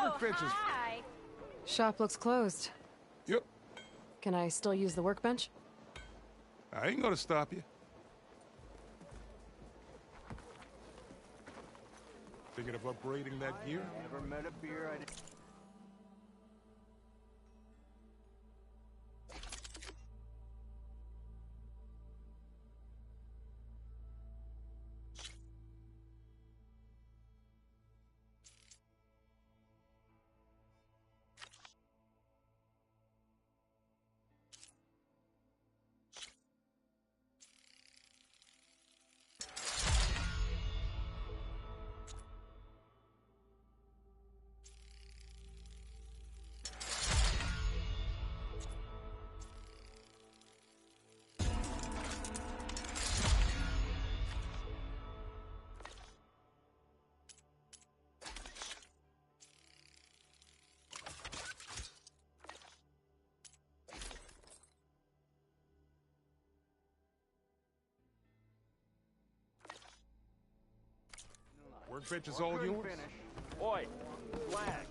Workbenches. Hi. Shop looks closed. Yep. Can I still use the workbench? I ain't gonna stop you. Thinking of upgrading that gear? Never met a beer I didn't... Workbench is all yours? Finish. Oi, flag.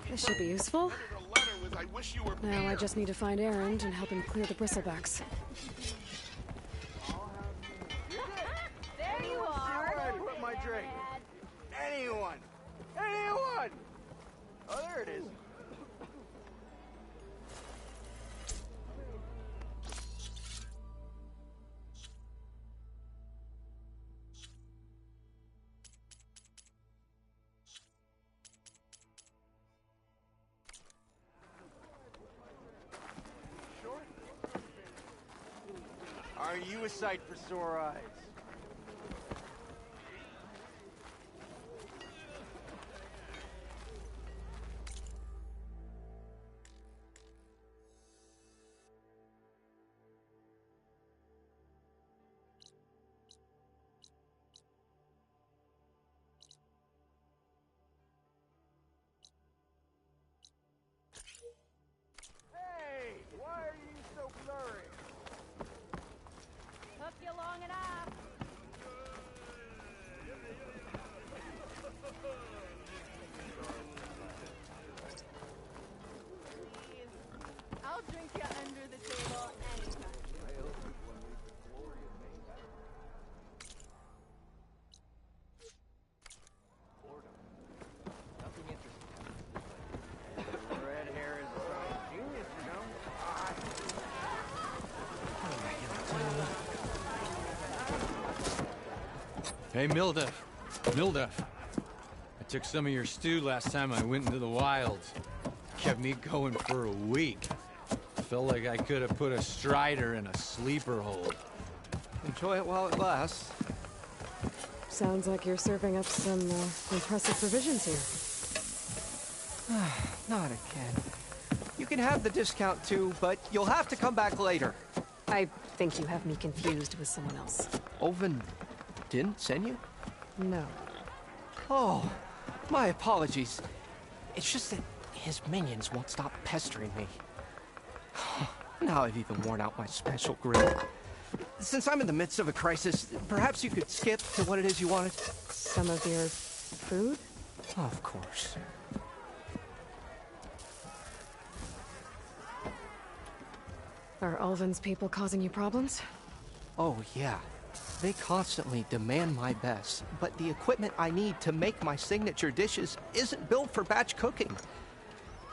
This should be useful. Now I just need to find Errand and help him clear the bristlebacks. There you Where I are. put my drink? Anyone? Anyone? Oh, there it is. Are you a sight for sore eyes? Hey, why are you so blurry? Took you long enough. Please. I'll drink you under the table anytime. Nothing interesting. Red hair is a sign of genius, you know? Hey, Milduff. Milduff. I took some of your stew last time I went into the wilds. Kept me going for a week. Felt like I could have put a strider in a sleeper hold. Enjoy it while it lasts. Sounds like you're serving up some impressive provisions here. Not again. You can have the discount too, but you'll have to come back later. I think you have me confused with someone else. Oven didn't send you? No. Oh, my apologies. It's just that his minions won't stop pestering me. Now I've even worn out my special grill. Since I'm in the midst of a crisis, perhaps you could skip to what it is you wanted? Some of your food? Of course. Are Ulvin's people causing you problems? Oh, yeah. They constantly demand my best, but the equipment I need to make my signature dishes isn't built for batch cooking.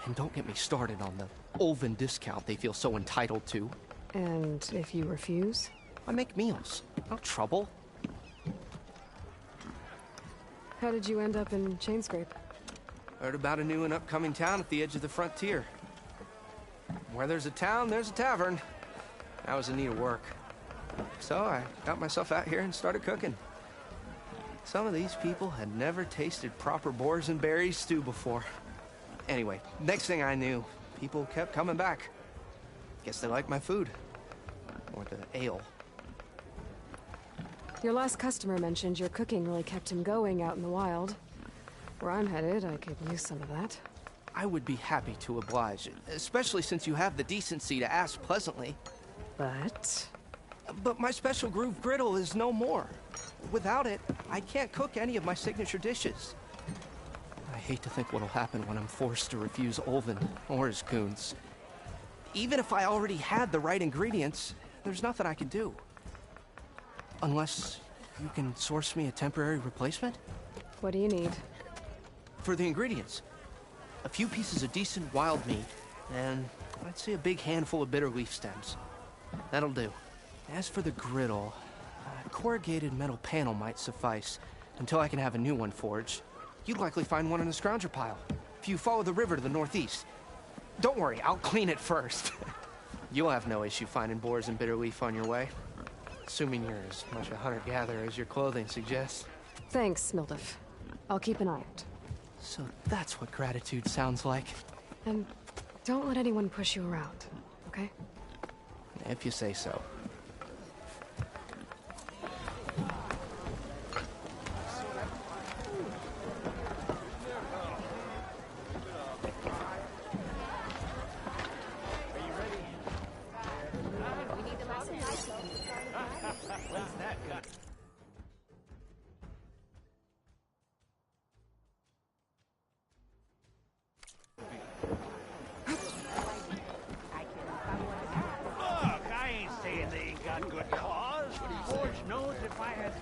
And don't get me started on the Ulvin discount they feel so entitled to. And if you refuse? I make meals, no trouble. How did you end up in Chainscrape? Heard about a new and upcoming town at the edge of the frontier. Where there's a town, there's a tavern. I was in need of work. So I got myself out here and started cooking. Some of these people had never tasted proper boars and berries stew before. Anyway, next thing I knew, people kept coming back. Guess they like my food. Or the ale. Your last customer mentioned your cooking really kept him going out in the wild. Where I'm headed, I could use some of that. I would be happy to oblige, especially since you have the decency to ask pleasantly. But But my special groove griddle is no more. Without it, I can't cook any of my signature dishes. I hate to think what'll happen when I'm forced to refuse Olvin or his goons. Even if I already had the right ingredients, there's nothing I can do. Unless you can source me a temporary replacement? what do you need? For the ingredients, a few pieces of decent wild meat, and I'd say a big handful of bitter leaf stems. That'll do. As for the griddle, a corrugated metal panel might suffice until I can have a new one forged. You'd likely find one in the scrounger pile if you follow the river to the northeast. Don't worry, I'll clean it first. You'll have no issue finding boars and bitter leaf on your way. Assuming you're as much a hunter-gatherer as your clothing suggests. Thanks, Mildef. I'll keep an eye out. So that's what gratitude sounds like. And don't let anyone push you around, okay? If you say so. Look, I ain't saying they ain't got good cause. Forge knows if I had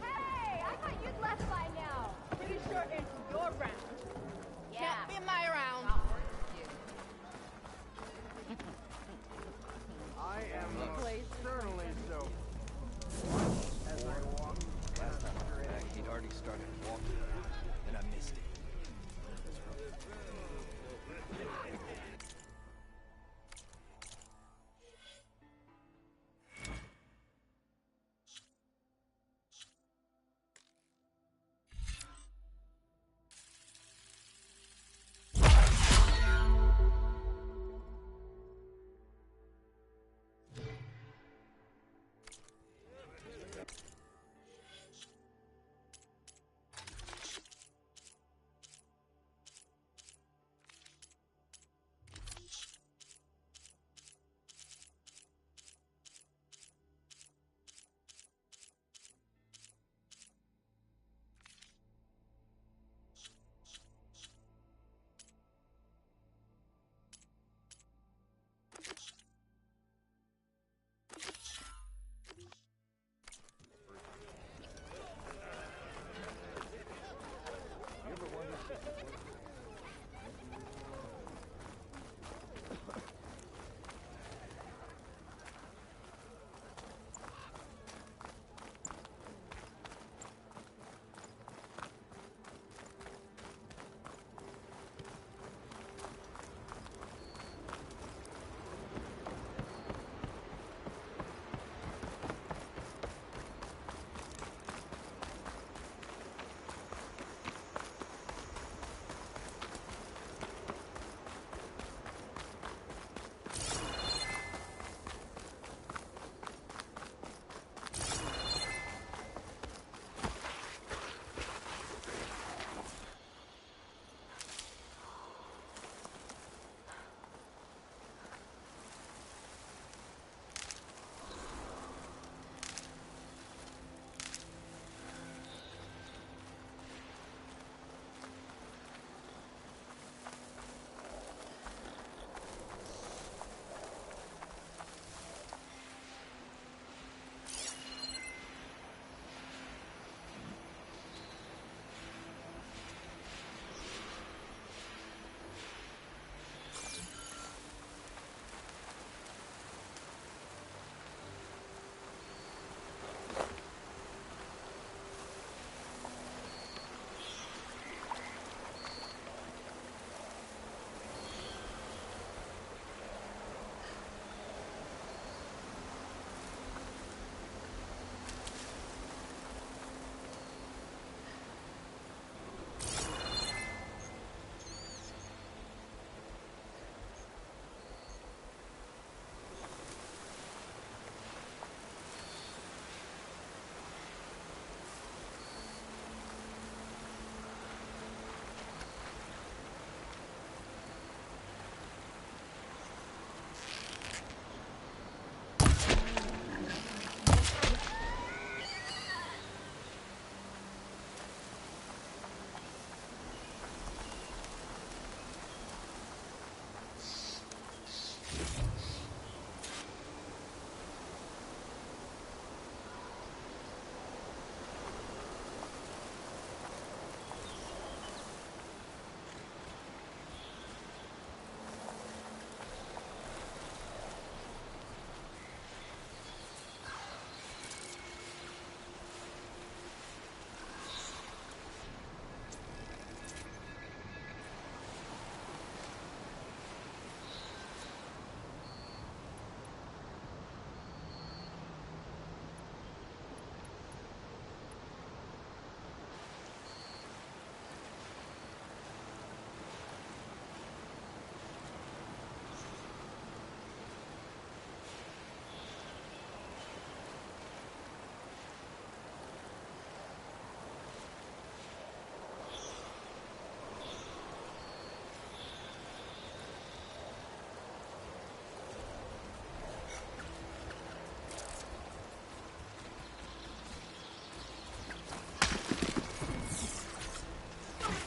Hey, I thought you'd left by now. Pretty sure it's your round. Yeah. Can't be my round. I am certainly so. As I walk Last time I was back, he'd already started walking, and I missed it.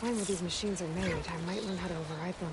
find where these machines are made, I might learn how to override them.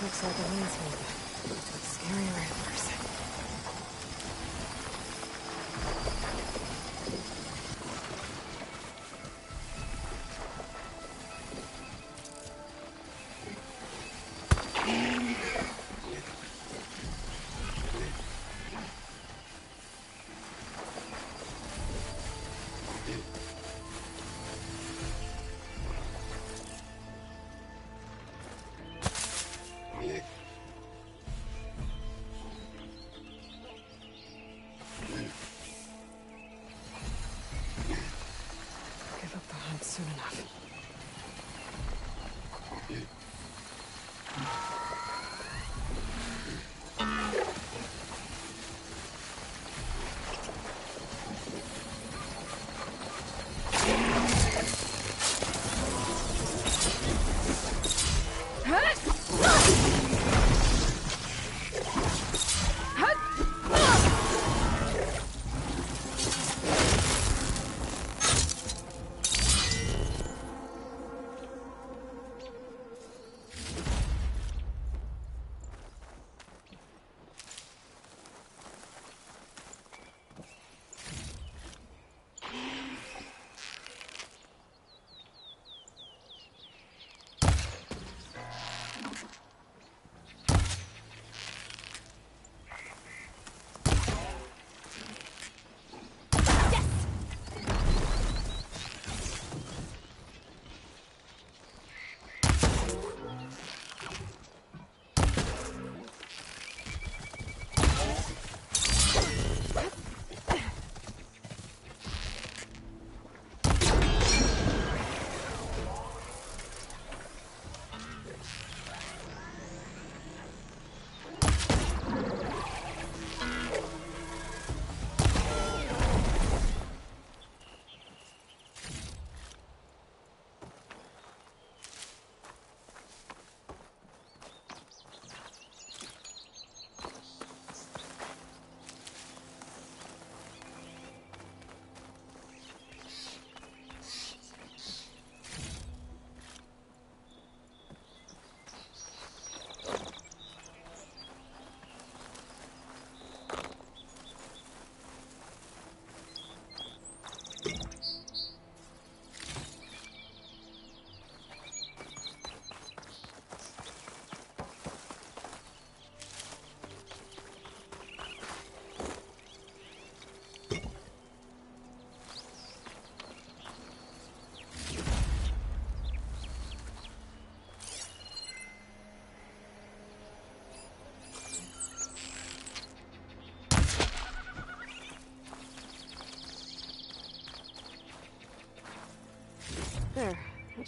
Looks like it leads me to a scary red person. Give up the hunt soon enough.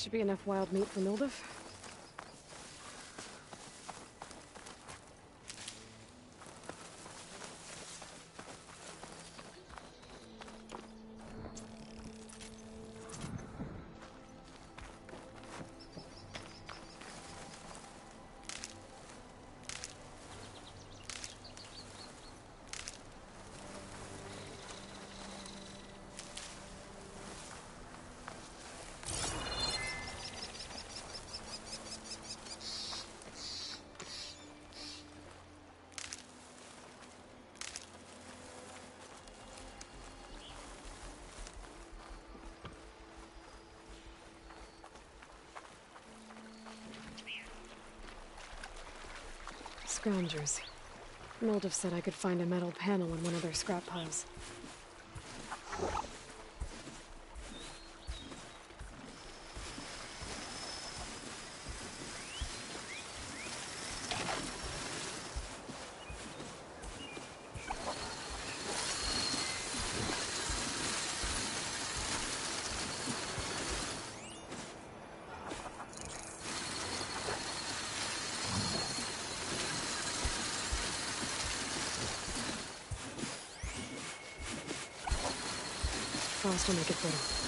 should be enough wild meat for Mildef. Scroungers. Mildef said I could find a metal panel in one of their scrap piles. Frost will make it better.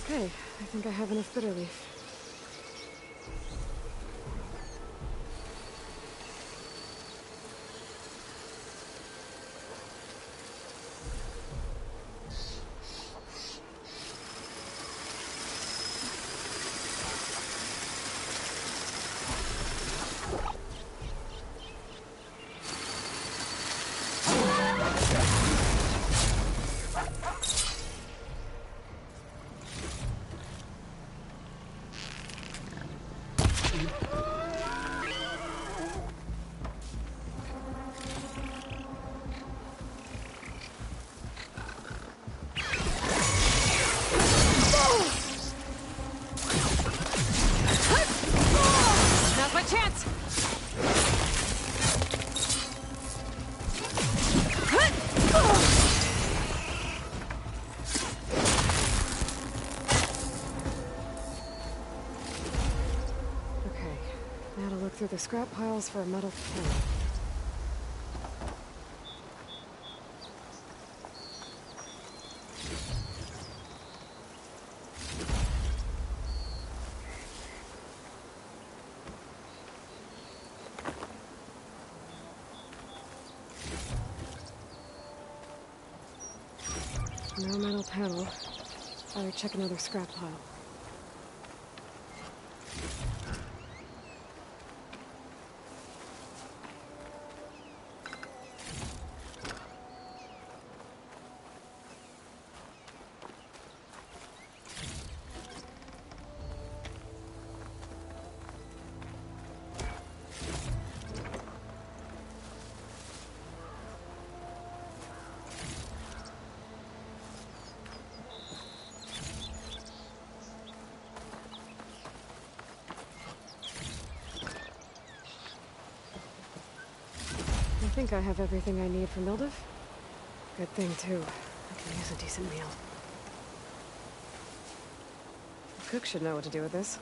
Okay, I think I have enough bitter leaf. Now's my chance! Okay, now to look through the scrap piles for a metal panel. No metal panel. Better check another scrap pile. think I have everything I need for Mildev. Good thing, too. I can use a decent meal. The cook should know what to do with this.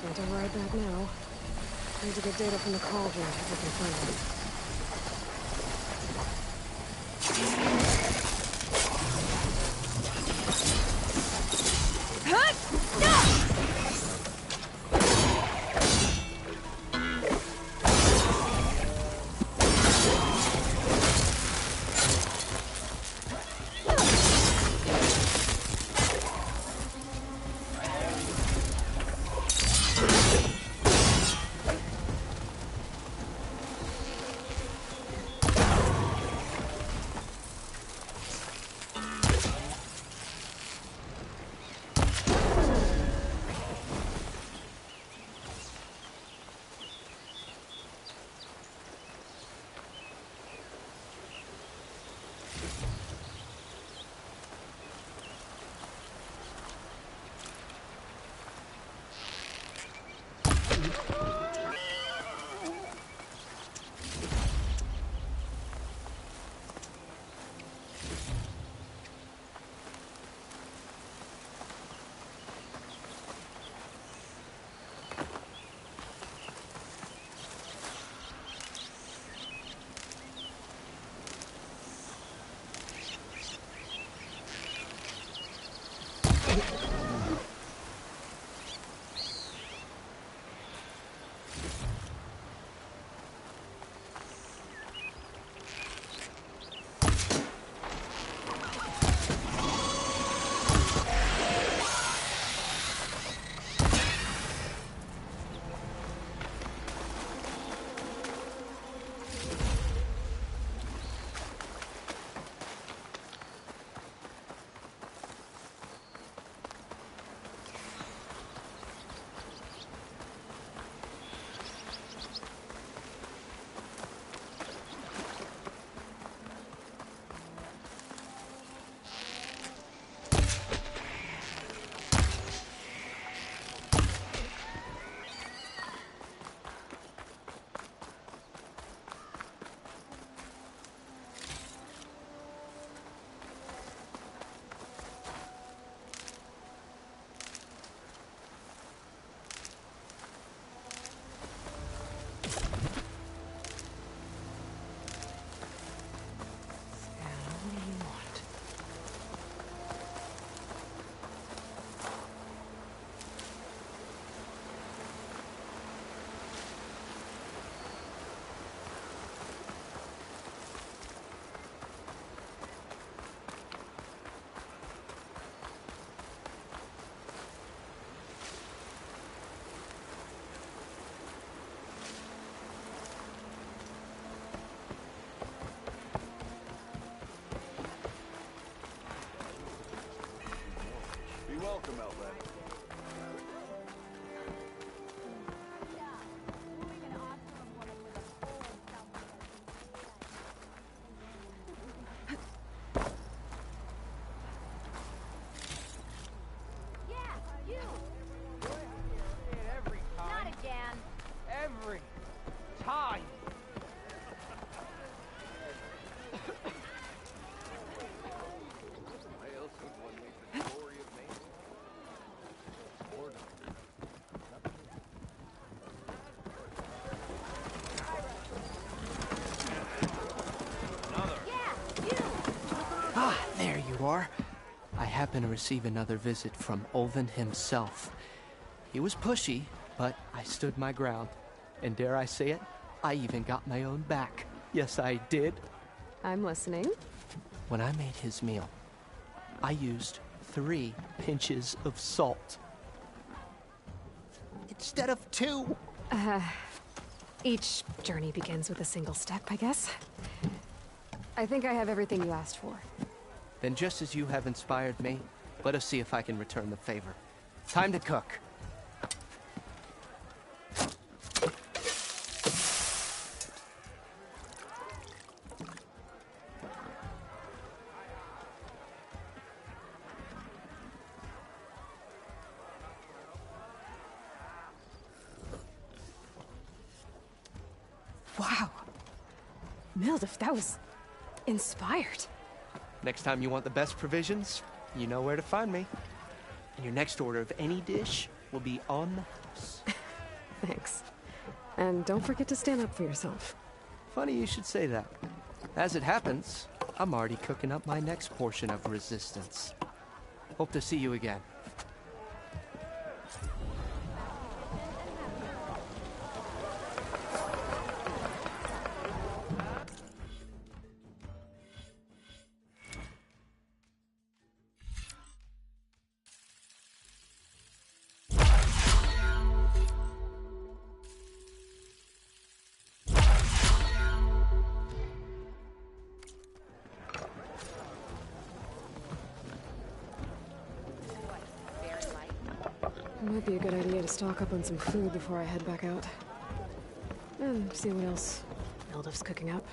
Can't override that now. Need to get data from the cauldron if I can find it. are. I happen to receive another visit from Olvin himself. He was pushy, but I stood my ground. And dare I say it, I even got my own back. Yes, I did. I'm listening. When I made his meal, I used 3 pinches of salt. Instead of 2. Each journey begins with a single step, I guess. I think I have everything you asked for. Then just as you have inspired me, let us see if I can return the favor. Time to cook. Wow. Mildef, that was inspired. Next time you want the best provisions, you know where to find me. And your next order of any dish will be on the house. Thanks. And don't forget to stand up for yourself. Funny you should say that. As it happens, I'm already cooking up my next portion of resistance. Hope to see you again. It might be a good idea to stock up on some food before I head back out. And see what else Mildef's cooking up.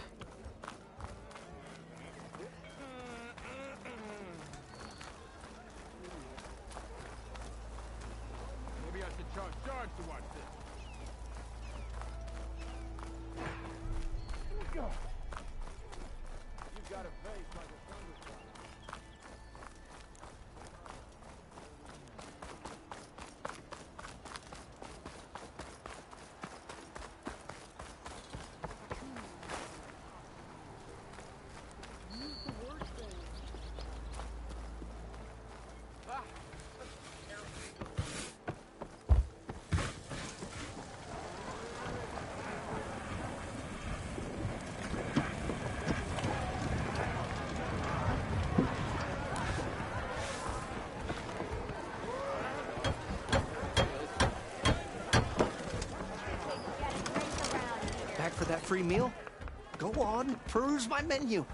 Maybe I should charge Sarge to watch this. You've got a face like a thunderstorm. Back for that free meal? Go on, peruse my menu.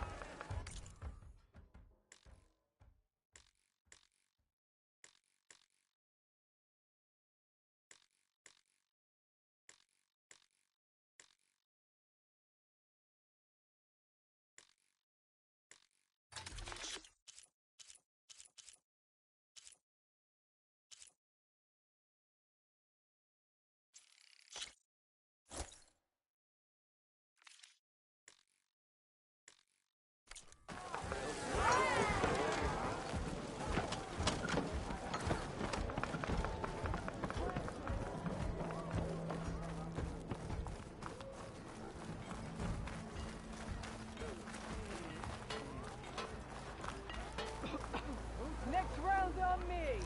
Next round's on me.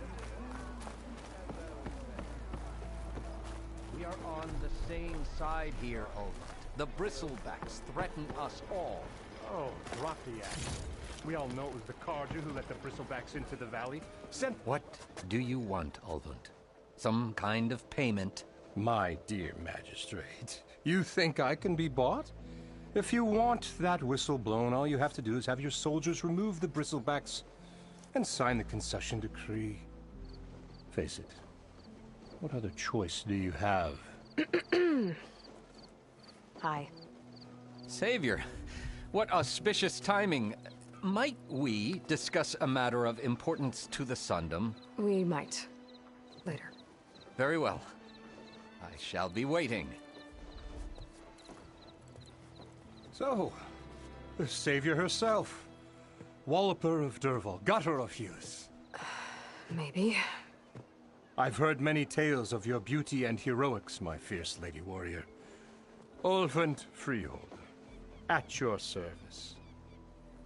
We are on the same side here, Olaf. The bristlebacks threaten us all. Oh, drop the axe. We all know it was the Carja who let the bristlebacks into the valley. Sent... What do you want, Olvund? Some kind of payment? My dear magistrate, you think I can be bought? If you want that whistle blown, all you have to do is have your soldiers remove the bristlebacks and sign the concession decree. Face it, what other choice do you have? Hi. Savior, what auspicious timing. Might we discuss a matter of importance to the Sundom? We might. Later. Very well. I shall be waiting. So, the savior herself. Walloper of Derval, gutter of youth. Maybe. I've heard many tales of your beauty and heroics, my fierce lady warrior. Olvund Freehold, at your service.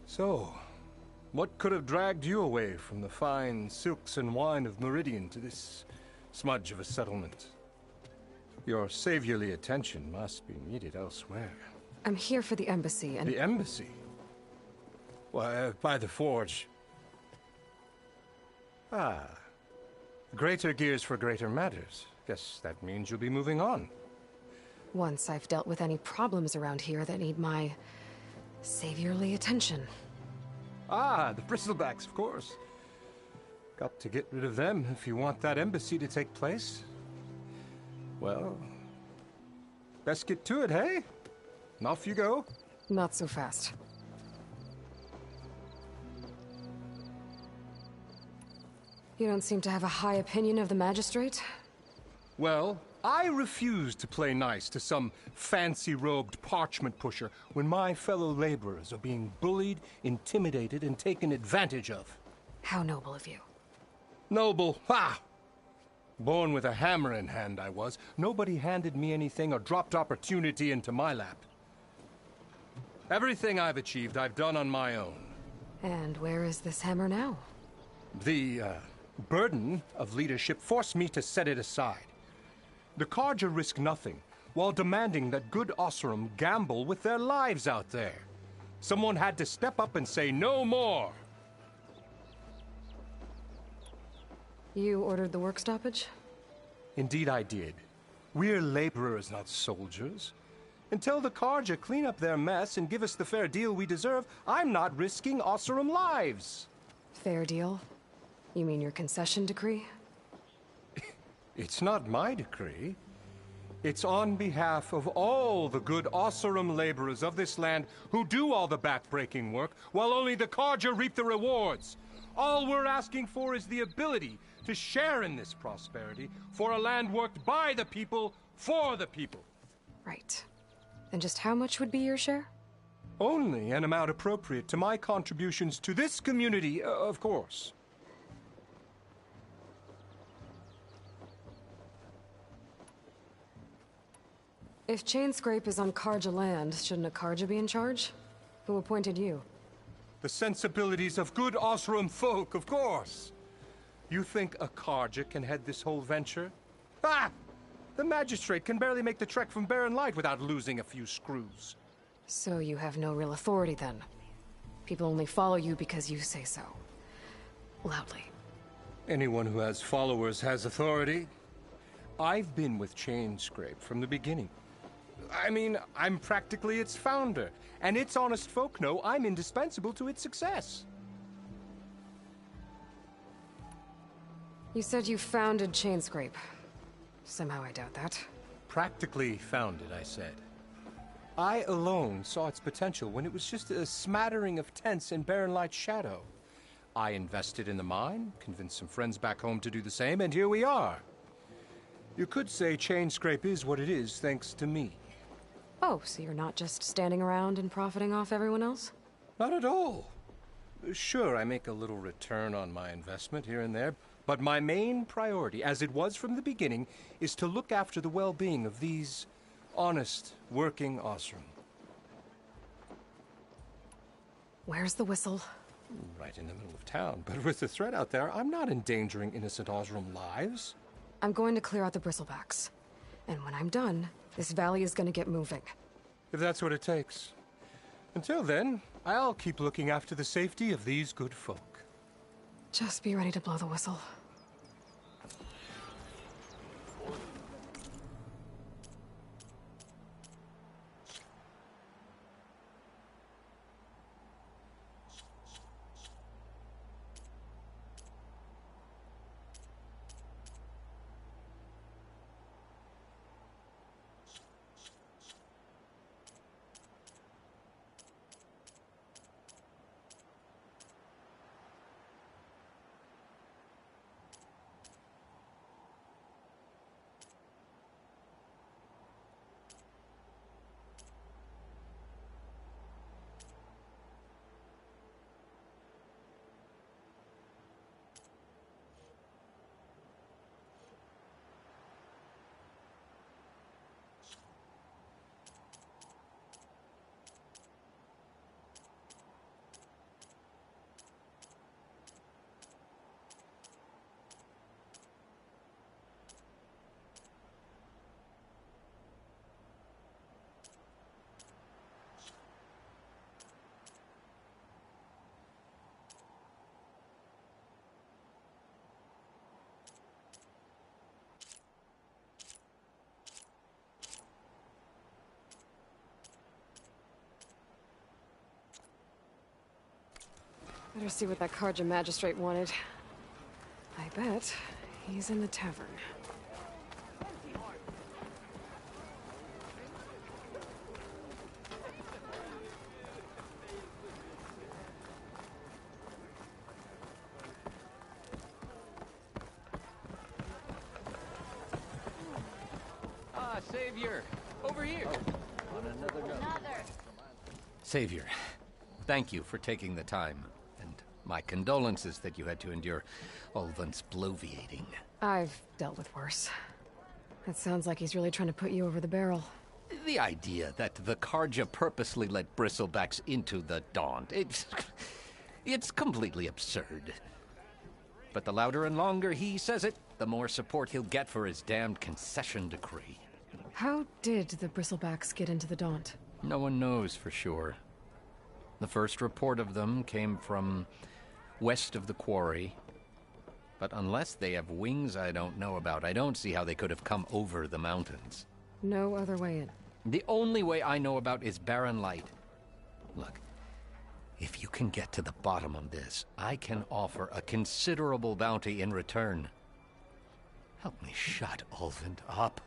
So, What could have dragged you away from the fine silks and wine of Meridian to this smudge of a settlement? Your saviorly attention must be needed elsewhere. I'm here for the embassy and... The embassy? Why, by the forge. Ah. Greater gears for greater matters. Guess that means you'll be moving on. Once I've dealt with any problems around here that need my saviorly attention. Ah, the bristlebacks, of course. Got to get rid of them if you want that embassy to take place. Well, best get to it, hey? And off you go. Not so fast. You don't seem to have a high opinion of the magistrate? Well, I refuse to play nice to some fancy-robed parchment pusher when my fellow laborers are being bullied, intimidated, and taken advantage of. How noble of you. Noble? Ha! Born with a hammer in hand, I was. Nobody handed me anything or dropped opportunity into my lap. Everything I've achieved, I've done on my own. And where is this hammer now? The, burden of leadership forced me to set it aside. The Carja risk nothing, while demanding that good Osseram gamble with their lives out there. Someone had to step up and say no more. You ordered the work stoppage? Indeed I did. We're laborers, not soldiers. Until the Carja clean up their mess and give us the fair deal we deserve, I'm not risking Osseram lives. Fair deal? You mean your concession decree? It's not my decree. It's on behalf of all the good Osseram laborers of this land who do all the backbreaking work, while only the Carja reap the rewards. All we're asking for is the ability to share in this prosperity for a land worked by the people, for the people. Right. And just how much would be your share? Only an amount appropriate to my contributions to this community, of course. If Chainscrape is on Carja land, shouldn't a Carja be in charge? Who appointed you? The sensibilities of good Osseram folk, of course. You think a Carja can head this whole venture? Ah! The magistrate can barely make the trek from Barren Light without losing a few screws. So you have no real authority then? People only follow you because you say so. Loudly. Anyone who has followers has authority. I've been with Chainscrape from the beginning. I mean, I'm practically its founder, and its honest folk know I'm indispensable to its success. You said you founded Chainscrape. Somehow I doubt that. Practically founded, I said. I alone saw its potential when it was just a smattering of tents in Barren Light's shadow. I invested in the mine, convinced some friends back home to do the same, and here we are. You could say Chainscrape is what it is thanks to me. Oh, so you're not just standing around and profiting off everyone else? Not at all. Sure, I make a little return on my investment here and there, but my main priority, as it was from the beginning, is to look after the well-being of these honest, working Osseram. Where's the whistle? Right in the middle of town, but with the threat out there, I'm not endangering innocent Osseram lives. I'm going to clear out the bristlebacks. And when I'm done, this valley is going to get moving. If that's what it takes. Until then, I'll keep looking after the safety of these good folk. Just be ready to blow the whistle. Better see what that Karja magistrate wanted. I bet he's in the tavern. Ah, Savior! Over here! Another. Savior, thank you for taking the time. And my condolences that you had to endure Ulvan's bloviating. I've dealt with worse. It sounds like he's really trying to put you over the barrel. The idea that the Karja purposely let bristlebacks into the Daunt, it's completely absurd. But the louder and longer he says it, the more support he'll get for his damned concession decree. How did the bristlebacks get into the Daunt? No one knows for sure. The first report of them came from west of the quarry. But unless they have wings I don't know about, I don't see how they could have come over the mountains. No other way in. The only way I know about is barren light. Look, if you can get to the bottom of this, I can offer a considerable bounty in return. Help me shut Ulvund up.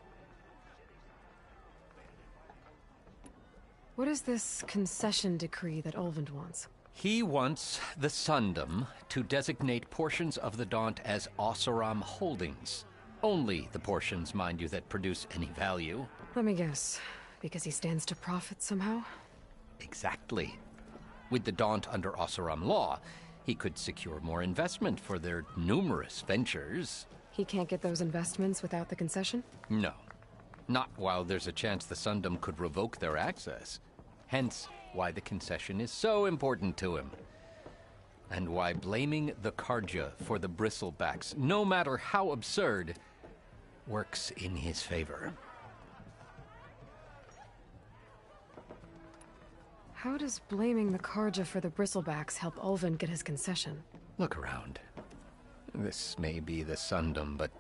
What is this concession decree that Ulvund wants? He wants the Sundom to designate portions of the Daunt as Oseram holdings. Only the portions, mind you, that produce any value. Let me guess. Because he stands to profit somehow? Exactly. With the Daunt under Oseram law, he could secure more investment for their numerous ventures. He can't get those investments without the concession? No. Not while there's a chance the Sundom could revoke their access. Hence, why the concession is so important to him. And why blaming the Karja for the bristlebacks, no matter how absurd, works in his favor. How does blaming the Karja for the bristlebacks help Ulvund get his concession? Look around. This may be the Sundom, but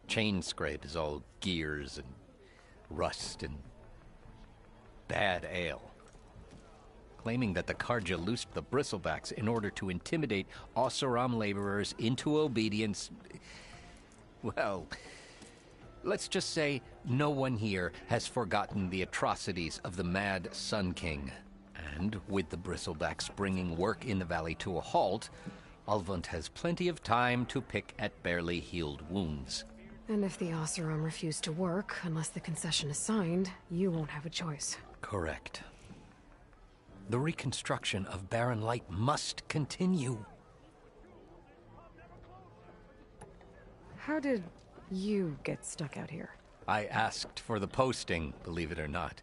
Chainscrape is all gears and rust and bad ale. Claiming that the Karja loosed the bristlebacks in order to intimidate Oseram laborers into obedience. Well, let's just say no one here has forgotten the atrocities of the Mad Sun King. And with the bristlebacks bringing work in the valley to a halt, Ulvund has plenty of time to pick at barely healed wounds. And if the Oseram refuse to work, unless the concession is signed, you won't have a choice. Correct. The reconstruction of Barren Light must continue. How did you get stuck out here? I asked for the posting, believe it or not.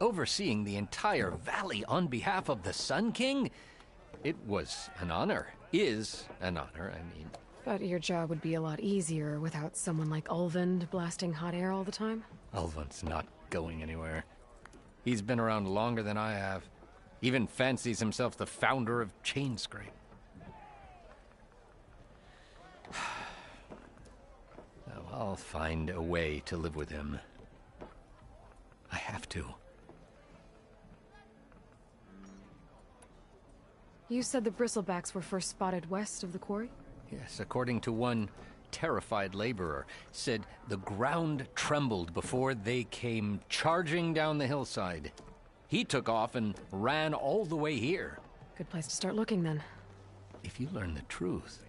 Overseeing the entire valley on behalf of the Sun King? It was an honor. Is an honor, I mean. But your job would be a lot easier without someone like Ulvund blasting hot air all the time? Ulvund's not going anywhere. He's been around longer than I have. Even fancies himself the founder of Chainscrape. Oh, I'll find a way to live with him. I have to. You said the bristlebacks were first spotted west of the quarry? Yes, according to one terrified laborer, said the ground trembled before they came charging down the hillside. He took off and ran all the way here. Good place to start looking, then. If you learn the truth,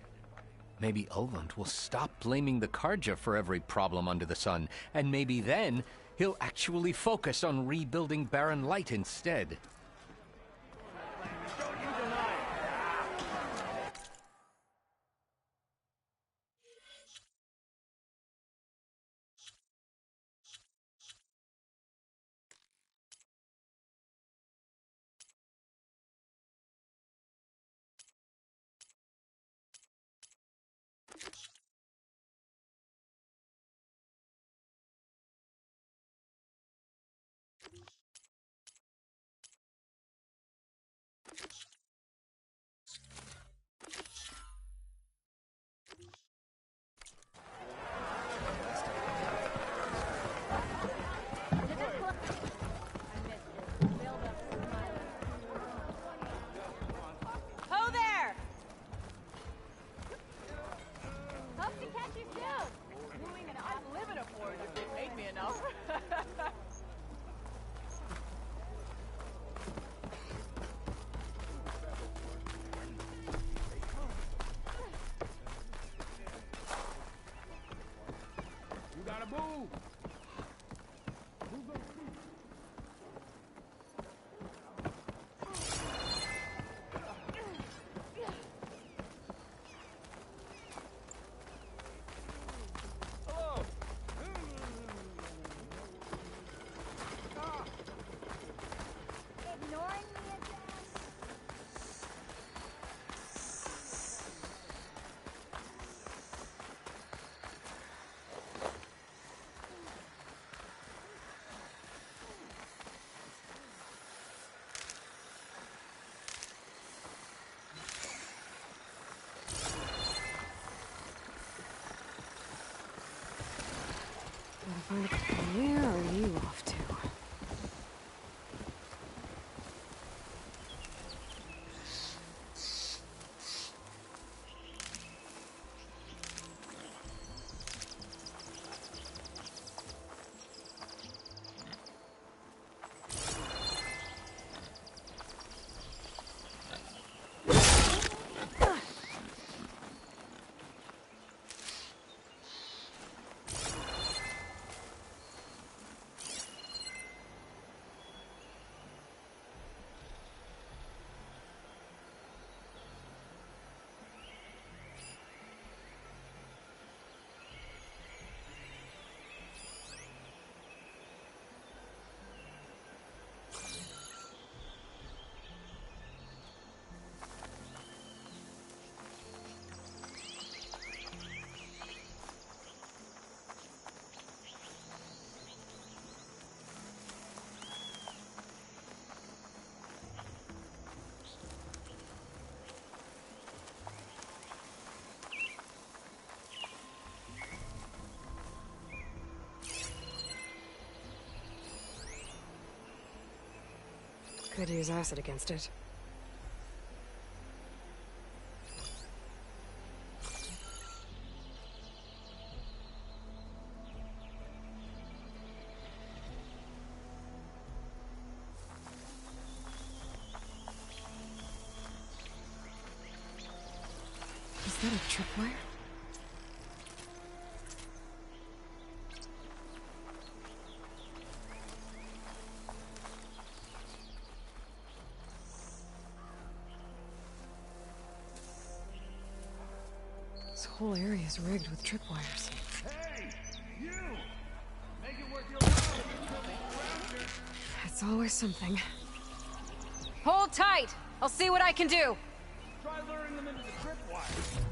maybe Ulvund will stop blaming the Karja for every problem under the sun, and maybe then he'll actually focus on rebuilding Barren Light instead. Could use acid against it. Is that a tripwire? This whole area is rigged with tripwires. Hey, you! Make it worth your while. It's always something. Hold tight! I'll see what I can do! Try luring them into the tripwire.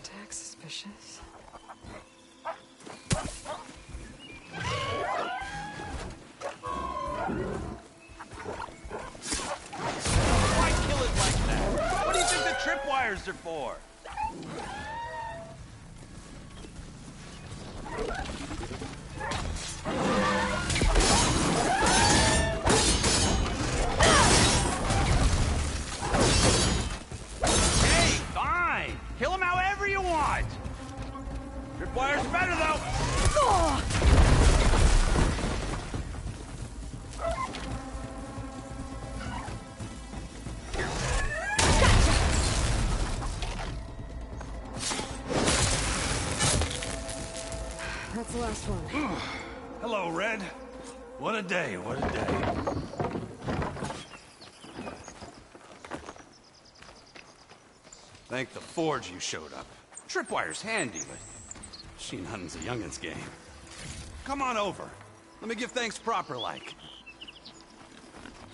Tax suspicious. Why kill it like that? What do you think the tripwires are for? Hey, fine! Kill them however you want! Tripwire's better, though! That's the last one. Hello, Red. What a day, what a day. Thank the Forge you showed up. Tripwire's handy, but machine hunting's a youngin's game. Come on over. Let me give thanks proper-like.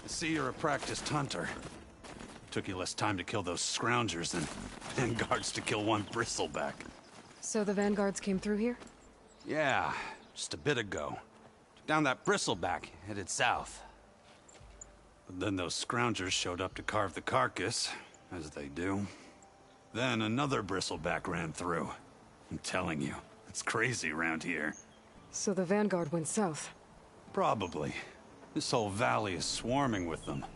I see you're a practiced hunter. Took you less time to kill those scroungers than vanguards to kill one bristleback. So the vanguards came through here? Yeah, just a bit ago. Took down that bristleback, headed south. But then those scroungers showed up to carve the carcass, as they do. Then another bristleback ran through. I'm telling you, it's crazy around here. So the vanguard went south. Probably. This whole valley is swarming with them.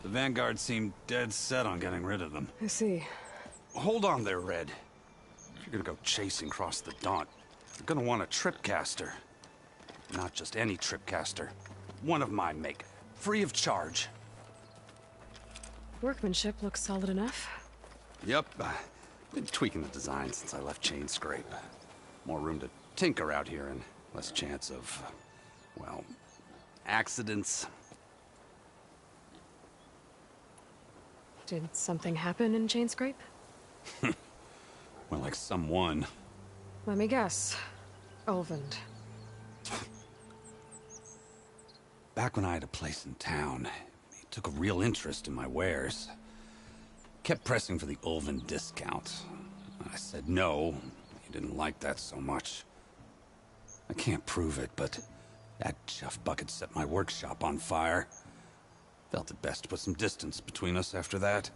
The vanguard seemed dead set on getting rid of them. I see. Hold on there, Red. If you're gonna go chasing across the Daunt, you're gonna want a tripcaster. Not just any tripcaster. One of my make. Free of charge. Workmanship looks solid enough. Yep. Been tweaking the design since I left Chain Scrape. More room to tinker out here and less chance of, well, accidents. Did something happen in Chain Scrape? Well, like someone. Let me guess. Ulvund. Back when I had a place in town, he took a real interest in my wares. Kept pressing for the Ulvund discount. I said no. He didn't like that so much. I can't prove it, but that chuff bucket set my workshop on fire. Felt it best to put some distance between us after that.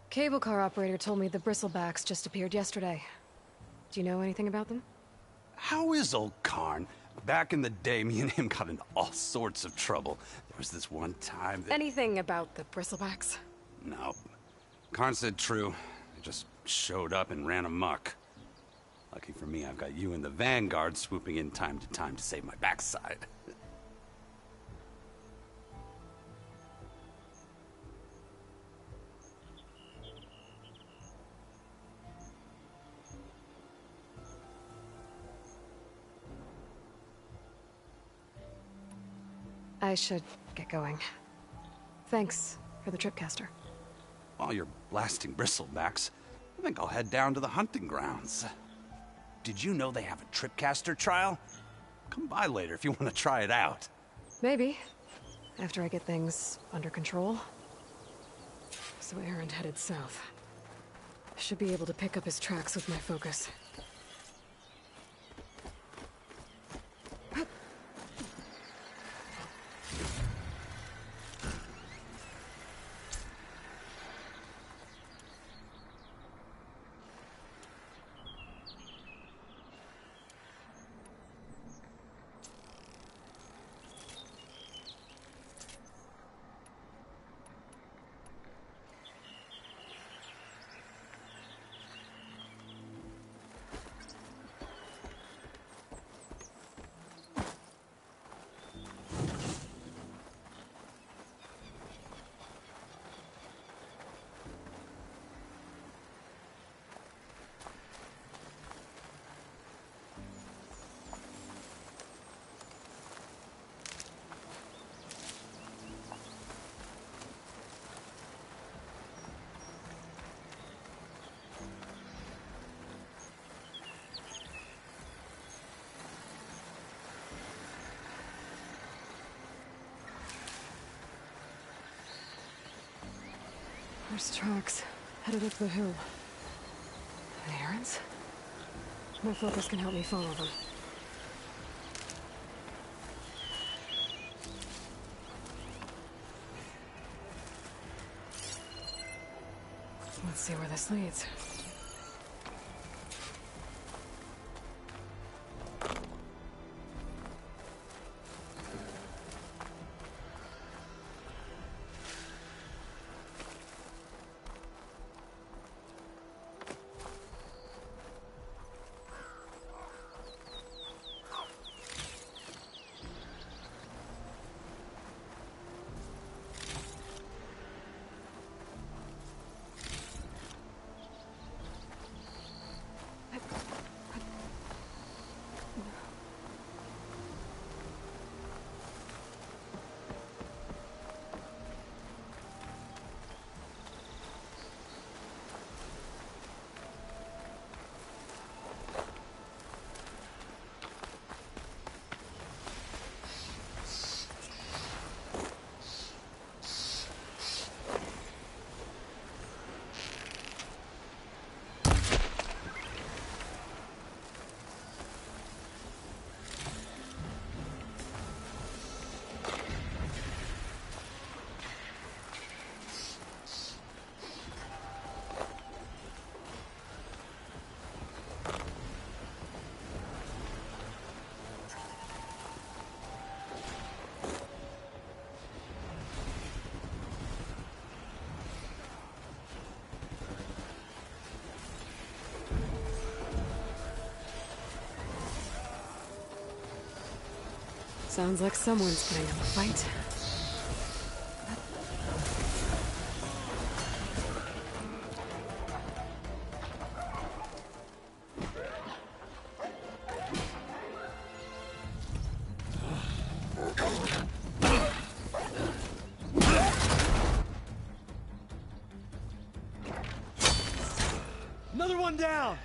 Cable car operator told me the bristlebacks just appeared yesterday. Do you know anything about them? How is old Karn? Back in the day, me and him got into all sorts of trouble. There was this one time that... Anything about the bristlebacks? No. Karn said true. They just showed up and ran amok. Lucky for me, I've got you and the Vanguard swooping in time to save my backside. I should get going. Thanks for the tripcaster. While you're blasting bristlebacks, I think I'll head down to the hunting grounds. Did you know they have a tripcaster trial? Come by later if you want to try it out. Maybe. After I get things under control. So Aaron headed south. Should be able to pick up his tracks with my focus. There's tracks headed up the hill. The Aaron's? My focus can help me follow them. Let's see where this leads. Sounds like someone's putting up a fight. Another one down!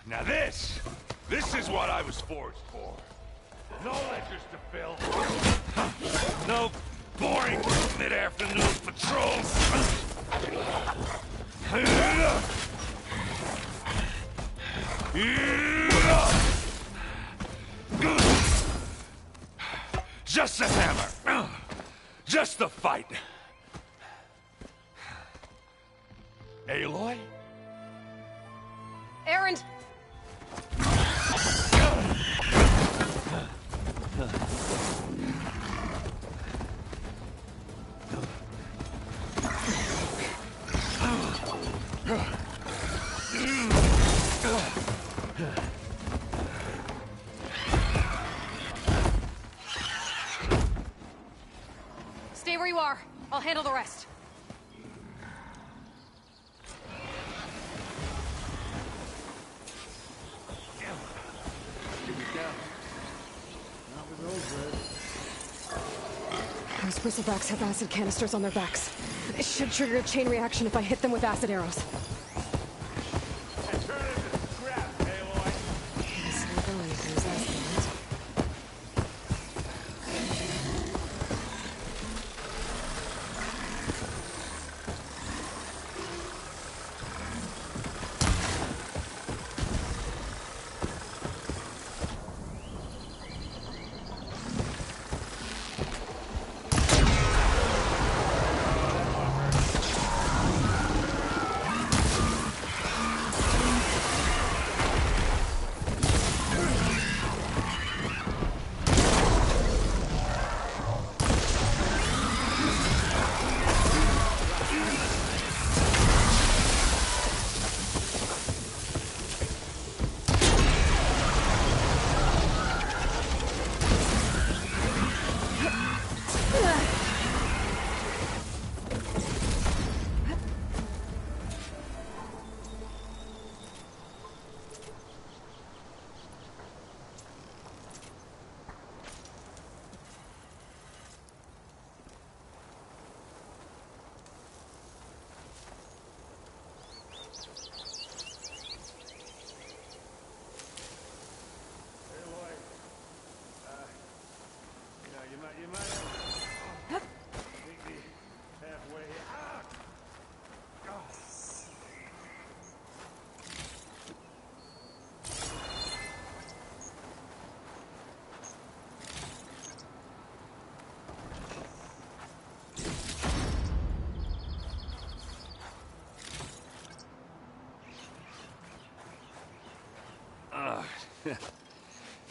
Now this is what I was forged for. No ledgers to fill. No boring mid-afternoon patrols. Just the hammer. Just the fight. Aloy? Erend! Stay where you are. I'll handle the rest. Those bristlebacks have acid canisters on their backs. This should trigger a chain reaction if I hit them with acid arrows. And turn it into scrap, Aloy. Yes, not going if there's acid in it. You might meet me halfway.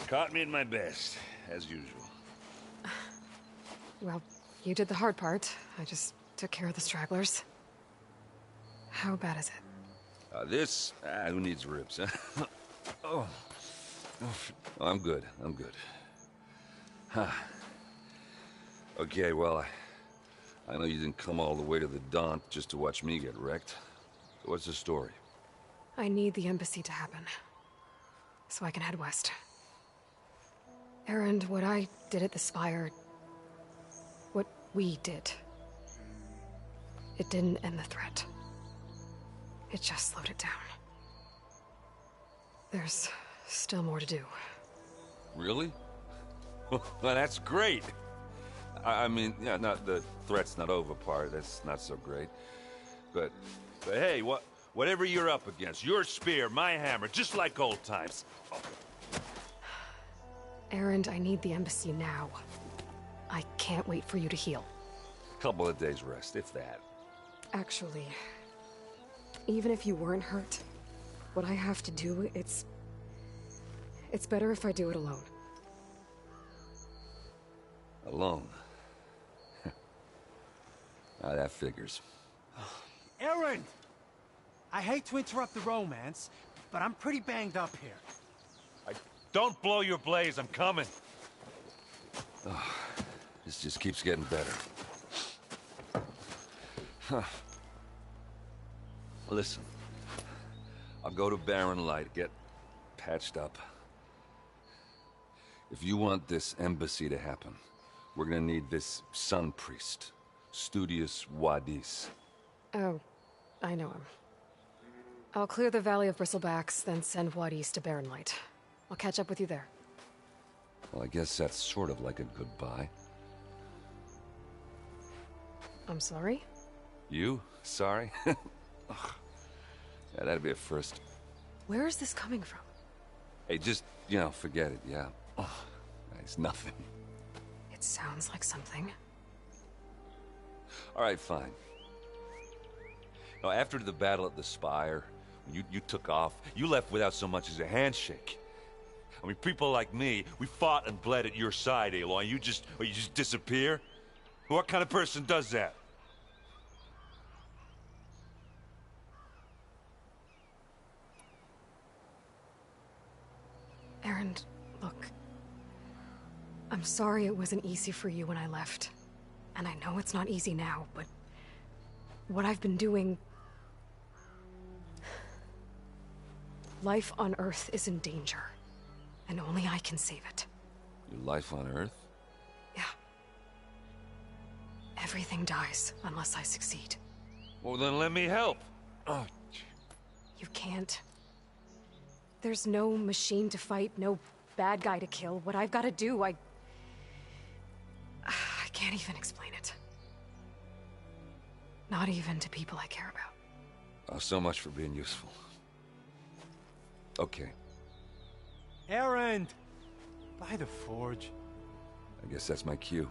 Caught me at my best, as usual. Well, you did the hard part. I just took care of the stragglers. How bad is it? Who needs ribs, huh? Oh, I'm good. I'm good. Huh. Okay, well, I know you didn't come all the way to the Daunt just to watch me get wrecked. So what's the story? I need the embassy to happen, so I can head west. Erend, what I did at the Spire, what we did, it didn't end the threat. It just slowed it down. There's still more to do. Really? Well, that's great. I mean, yeah, not the threat's not over part. That's not so great. But hey, whatever you're up against, your spear, my hammer, just like old times. Oh. Erend, I need the embassy now. I can't wait for you to heal. Couple of days rest, if that. Actually, even if you weren't hurt, what I have to do, it's better if I do it alone. Alone? Now that figures. Erend! I hate to interrupt the romance, but I'm pretty banged up here. Don't blow your blaze, I'm coming. Oh, this just keeps getting better. Huh. Listen, I'll go to Barren Light, get patched up. If you want this embassy to happen, we're gonna need this sun priest, Studius Wadis. Oh, I know him. I'll clear the Valley of Bristlebacks, then send Wad East to Barren Light. I'll catch up with you there. Well, I guess that's sort of like a goodbye. I'm sorry? You? Sorry? Ugh. Yeah, that'd be a first. Where is this coming from? Hey, just, forget it, yeah. Ugh. It's nothing. It sounds like something. All right, fine. Now, after the battle at the Spire, when you took off, you left without so much as a handshake. I mean, people like me, we fought and bled at your side, Aloy. You just disappear? What kind of person does that? Erend, look. I'm sorry it wasn't easy for you when I left. And I know it's not easy now, but what I've been doing... Life on Earth is in danger, and only I can save it. Your life on Earth? Yeah. Everything dies unless I succeed. Well, then let me help. Oh. You can't. There's no machine to fight, no bad guy to kill. What I've got to do, I can't even explain it. Not even to people I care about. Oh, so much for being useful. Okay. Erend! By the forge. I guess that's my cue.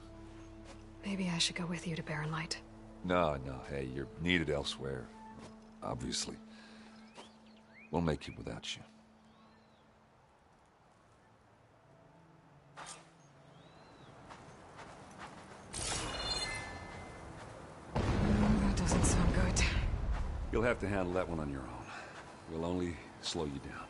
Maybe I should go with you to Barren Light. No, hey, you're needed elsewhere. Obviously. We'll make it without you. That doesn't sound good. You'll have to handle that one on your own. We'll only slow you down.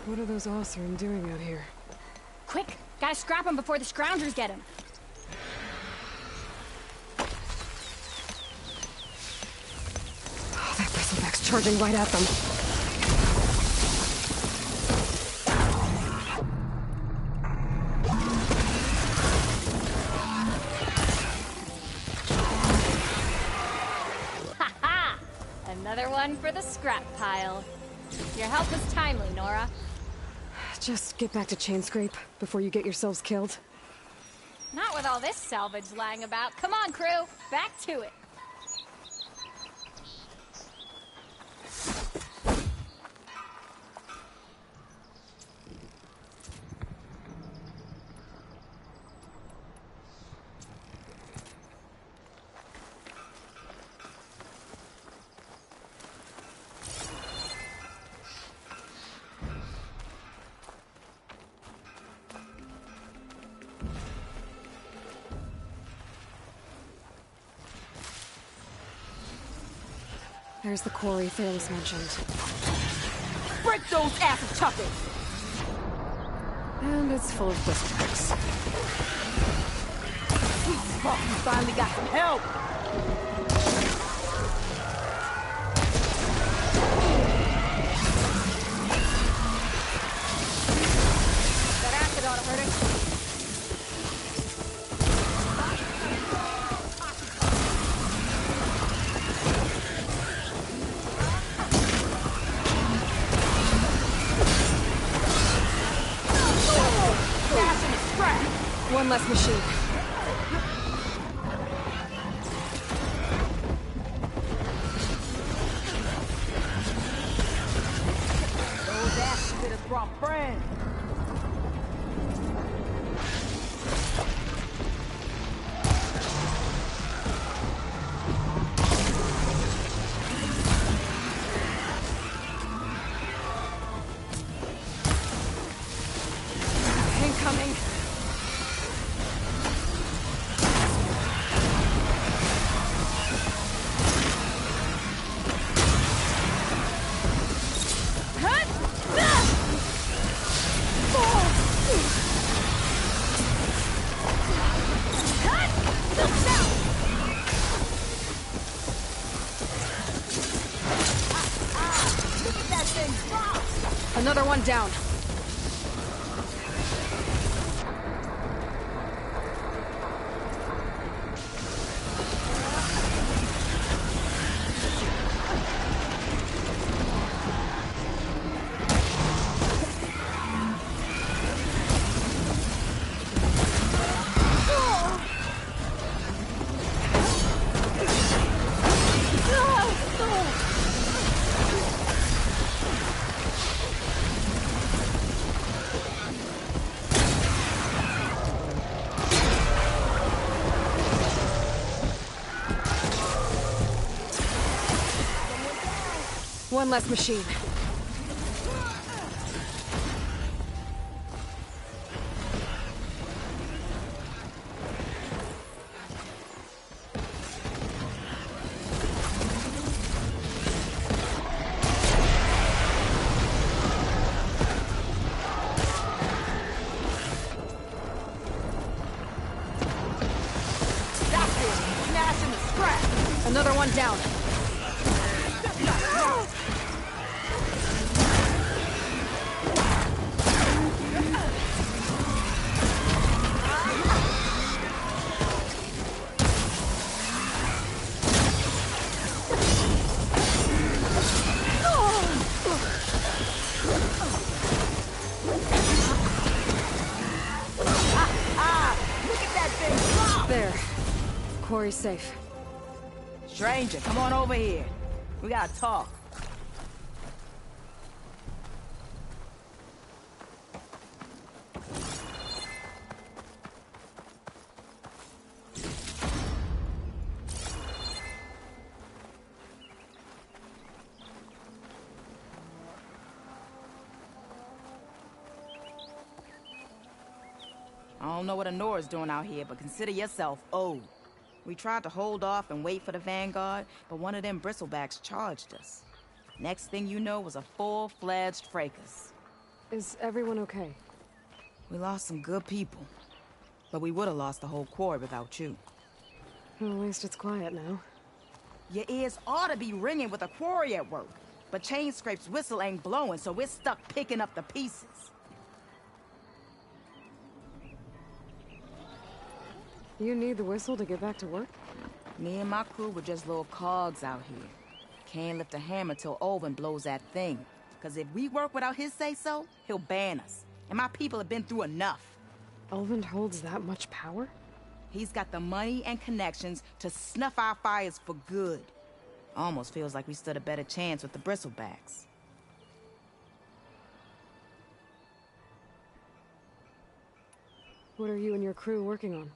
What are those Oseram doing out here? Quick! Gotta scrap him before the scroungers get him. Oh, that bristleback's charging right at them. Ha-ha! Another one for the scrap pile. Your help was timely, Nora. Just get back to Chainscrape before you get yourselves killed. Not with all this salvage lying about. Come on, crew. Back to it. There's the quarry Thalos mentioned. Break those acid chuckers! And it's full of bristlecocks. Sweet fuck, you finally got some help! That acid ought to hurt it. One less machine. Those asses hit us from friends. Incoming. Another one down. One less machine. That's it! Smashing the scrap! Another one down. There. Quarry's safe. Stranger, come on over here. We gotta talk. I don't know what Honora's doing out here, but consider yourself owed. We tried to hold off and wait for the Vanguard, but one of them bristlebacks charged us. Next thing you know was a full-fledged fracas. Is everyone okay? We lost some good people, but we would have lost the whole quarry without you. Well, at least it's quiet now. Your ears ought to be ringing with a quarry at work, but Chain Scrape's whistle ain't blowing, so we're stuck picking up the pieces. You need the whistle to get back to work? Me and my crew were just little cogs out here. Can't lift a hammer till Olvin blows that thing. Cause if we work without his say-so, he'll ban us. And my people have been through enough. Olvin holds that much power? He's got the money and connections to snuff our fires for good. Almost feels like we stood a better chance with the bristlebacks. What are you and your crew working on?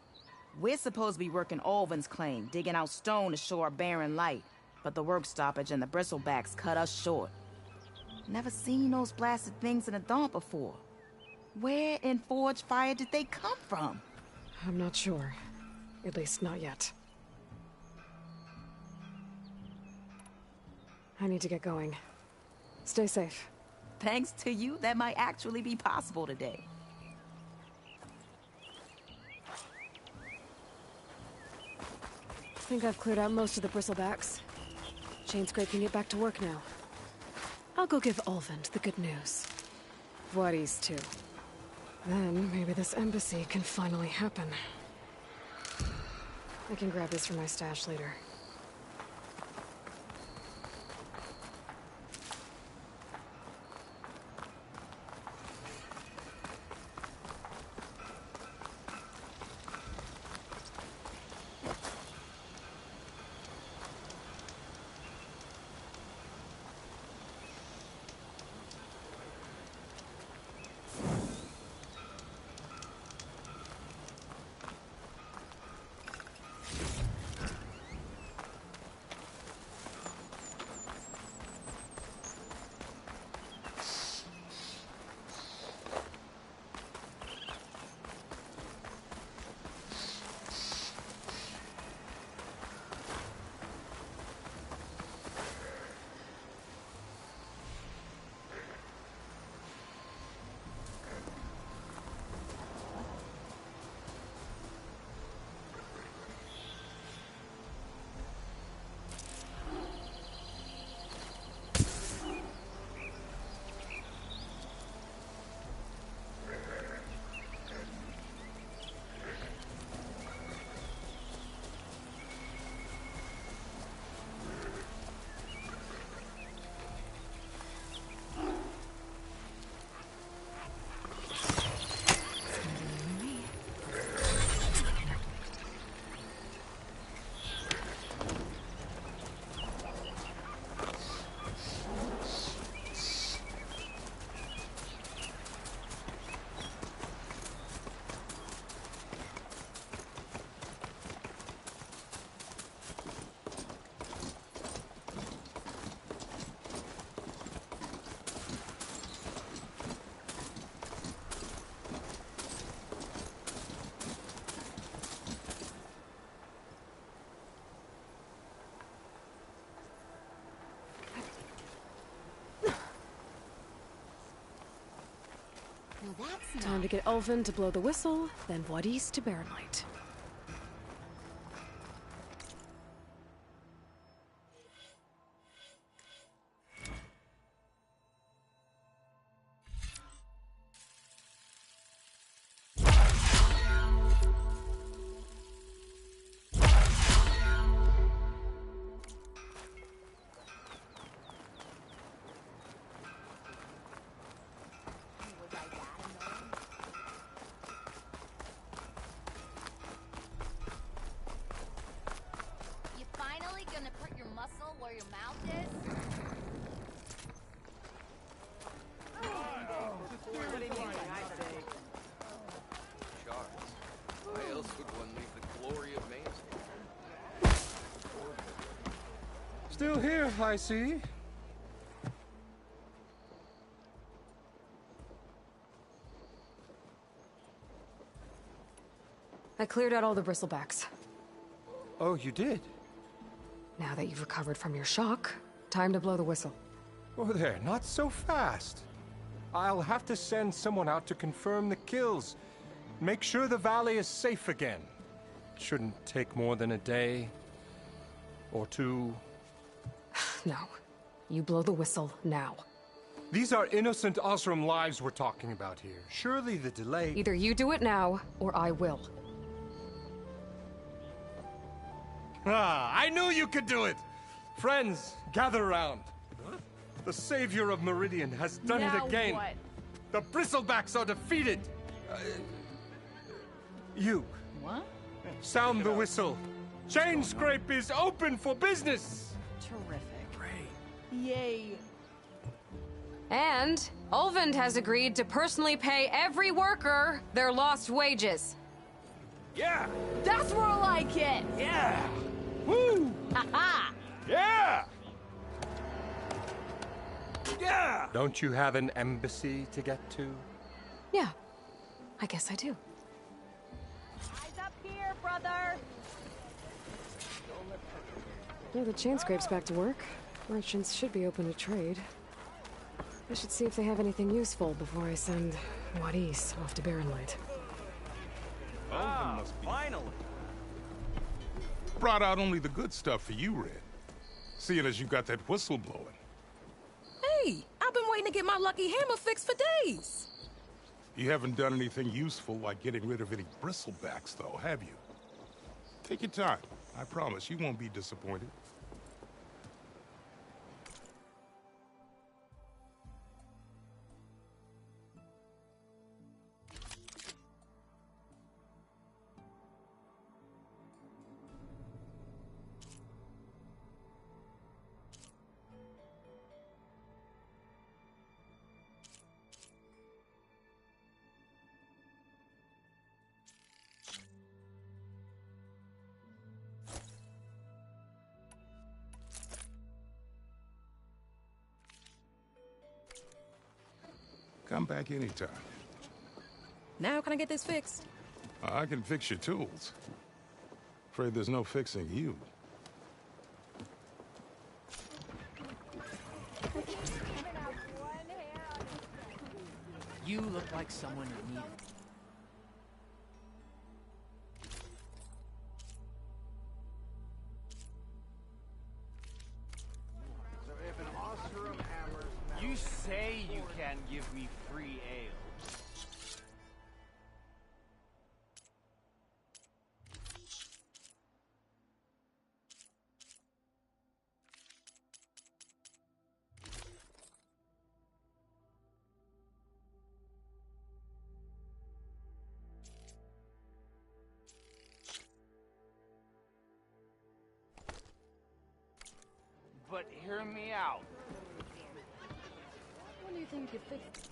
We're supposed to be working Olvin's claim, digging out stone to show our barren light. But the work stoppage and the bristlebacks cut us short. Never seen those blasted things in a dump before. Where in Forge Fire did they come from? I'm not sure. At least not yet. I need to get going. Stay safe. Thanks to you, that might actually be possible today. I think I've cleared out most of the bristlebacks. Chain Scrape can get back to work now. I'll go give Ulvund the good news. Vladis too. Then maybe this embassy can finally happen. I can grab this from my stash later. Time to get Ulvund to blow the whistle, then Vladis to Barren Light. Gonna put your muscle where your mouth is? Charles, why else would one leave the glory of Maine? Still here, I see. I cleared out all the bristlebacks. Oh, you did? Now that you've recovered from your shock, time to blow the whistle. Oh, there, not so fast. I'll have to send someone out to confirm the kills. Make sure the valley is safe again. Shouldn't take more than a day. Or two. No. You blow the whistle now. These are innocent Osram lives we're talking about here. Surely the delay... Either you do it now, or I will. Ah, I knew you could do it! Friends, gather around. Huh? The savior of Meridian has done it again. What? The bristlebacks are defeated. You. What? Sound the whistle. Chain Scrape is open for business. Terrific. Great. Yay. And Ulvund has agreed to personally pay every worker their lost wages. Yeah! That's more like it! Yeah! Woo! Ha-ha! Yeah! Yeah! Don't you have an embassy to get to? Yeah, I guess I do. Eyes up here, brother! Yeah, the Chain Scrape's back to work. Merchants should be open to trade. I should see if they have anything useful before I send Wadis off to Barren Light. Ah, finally! Brought out only the good stuff for you, Red. Seeing as you got that whistle blowing. Hey, I've been waiting to get my lucky hammer fixed for days. You haven't done anything useful like getting rid of any bristlebacks, though, have you? Take your time. I promise you won't be disappointed. Come back anytime. Now can I get this fixed? I can fix your tools. Afraid there's no fixing you. You look like someone you need. So if an Oseram hammers... You say you can give me free ale. But hear me out. When do you think you fix it?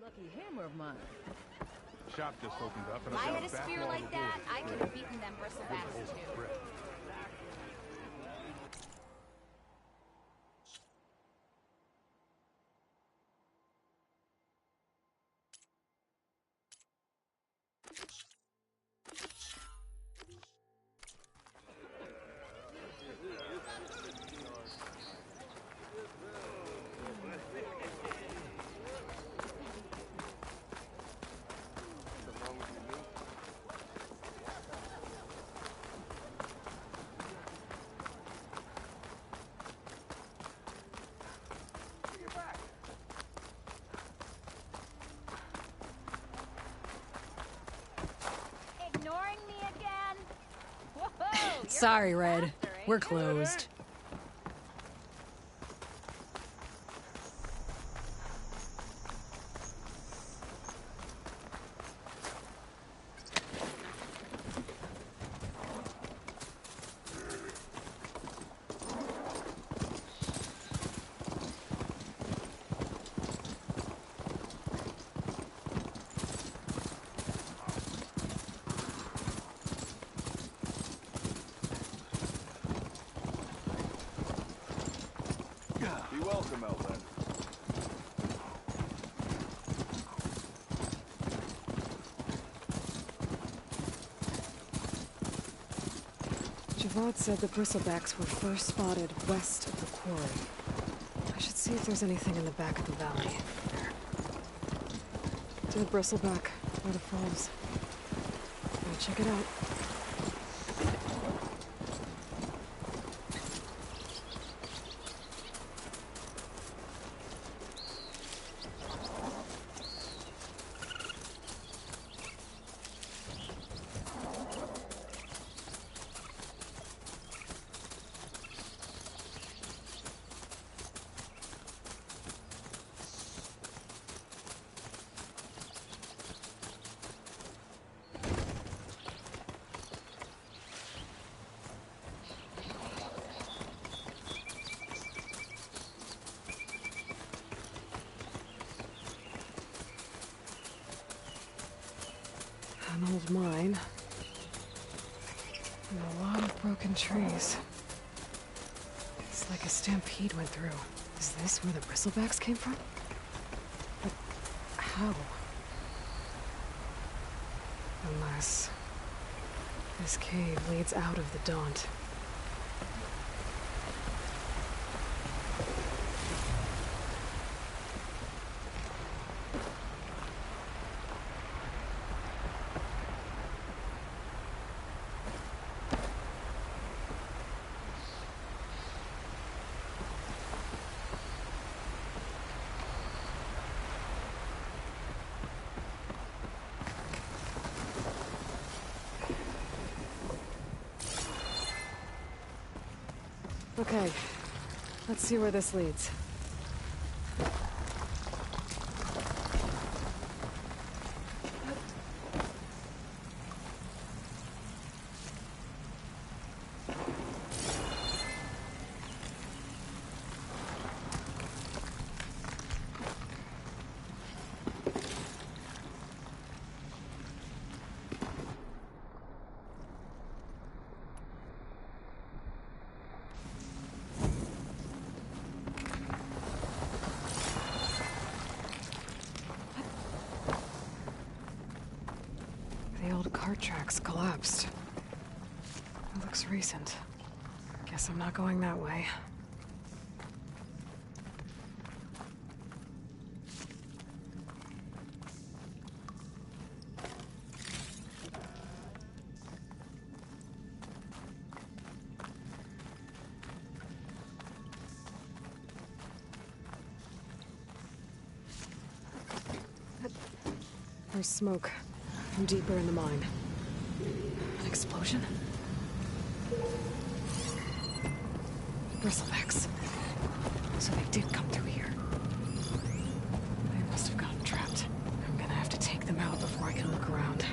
Lucky hammer of mine. Shop just opened up and If I I've had got a a spear backlog like of that, orders. I could have beaten them bristlebacks too. Ignoring me again? Whoa! You're Sorry, Red. faster, ain't We're you? closed. Be welcome, Outlander. Javad said the bristlebacks were first spotted west of the quarry. I should see if there's anything in the back of the valley. Dead bristleback, where the falls. I'll check it out. An old mine. And a lot of broken trees. It's like a stampede went through. Is this where the bristlebacks came from? But how? Unless this cave leads out of the Daunt. Okay, let's see where this leads. Cart tracks collapsed. It looks recent. Guess I'm not going that way. There's smoke from deeper in the mine. An explosion? Bristlebacks. So they did come through here. They must have gotten trapped. I'm gonna have to take them out before I can look around.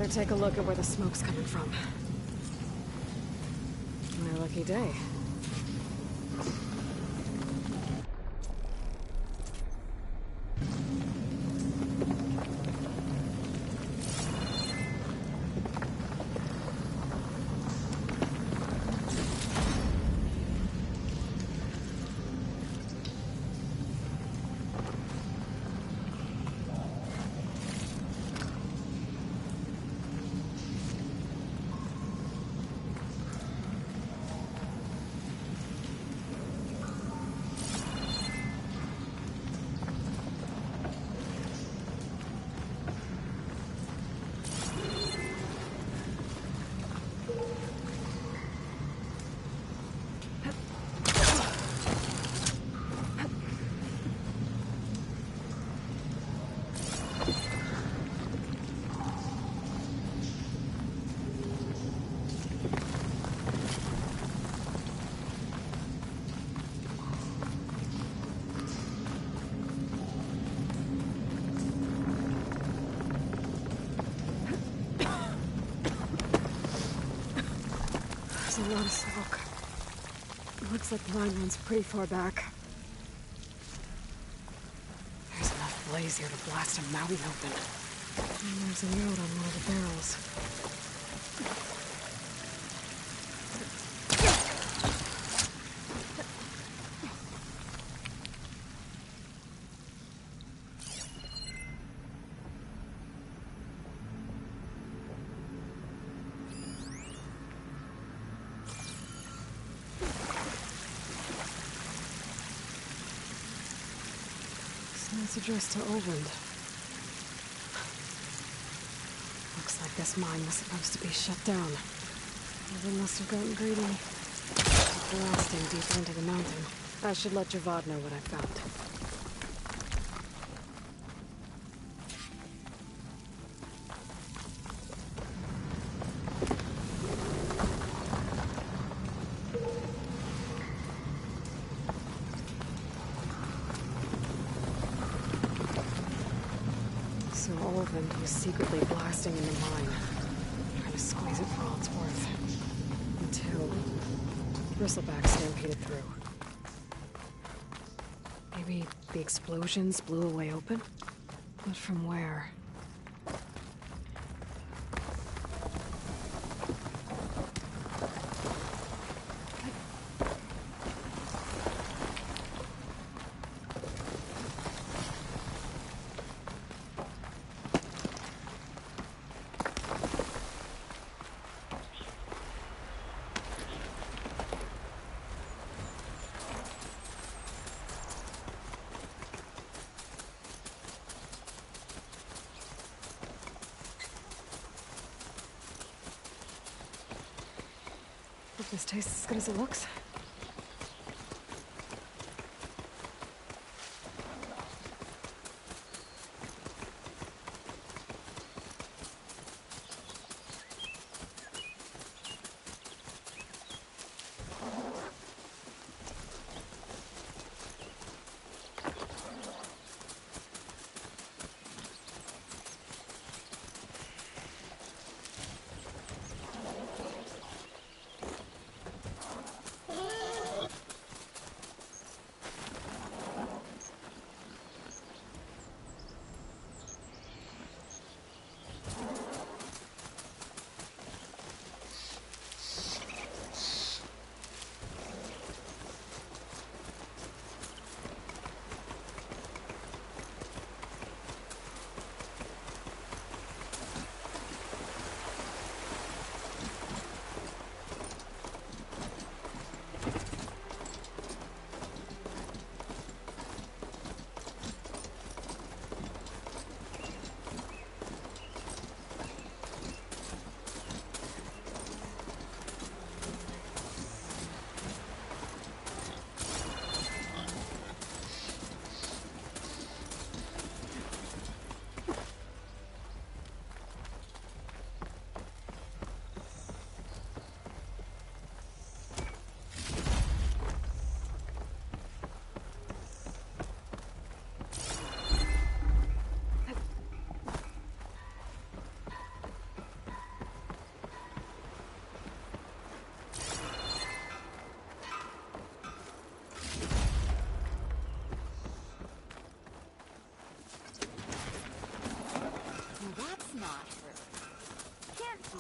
Take a look at where the smoke's coming from. My lucky day. a lot of smoke. It looks like the line runs pretty far back. There's enough blaze here to blast a mountain open. And there's a note on one of the barrels. It's addressed to Oland. Looks like this mine was supposed to be shut down. They must have gotten greedy. Blasting deeper into the mountain. I should let Javad know what I found. So Olvend was secretly blasting in the mine, trying to squeeze it for all it's worth. Until Bristleback stampeded through. Maybe the explosions blew a way open? But from where? Hope this tastes as good as it looks. That's not true. Can't be.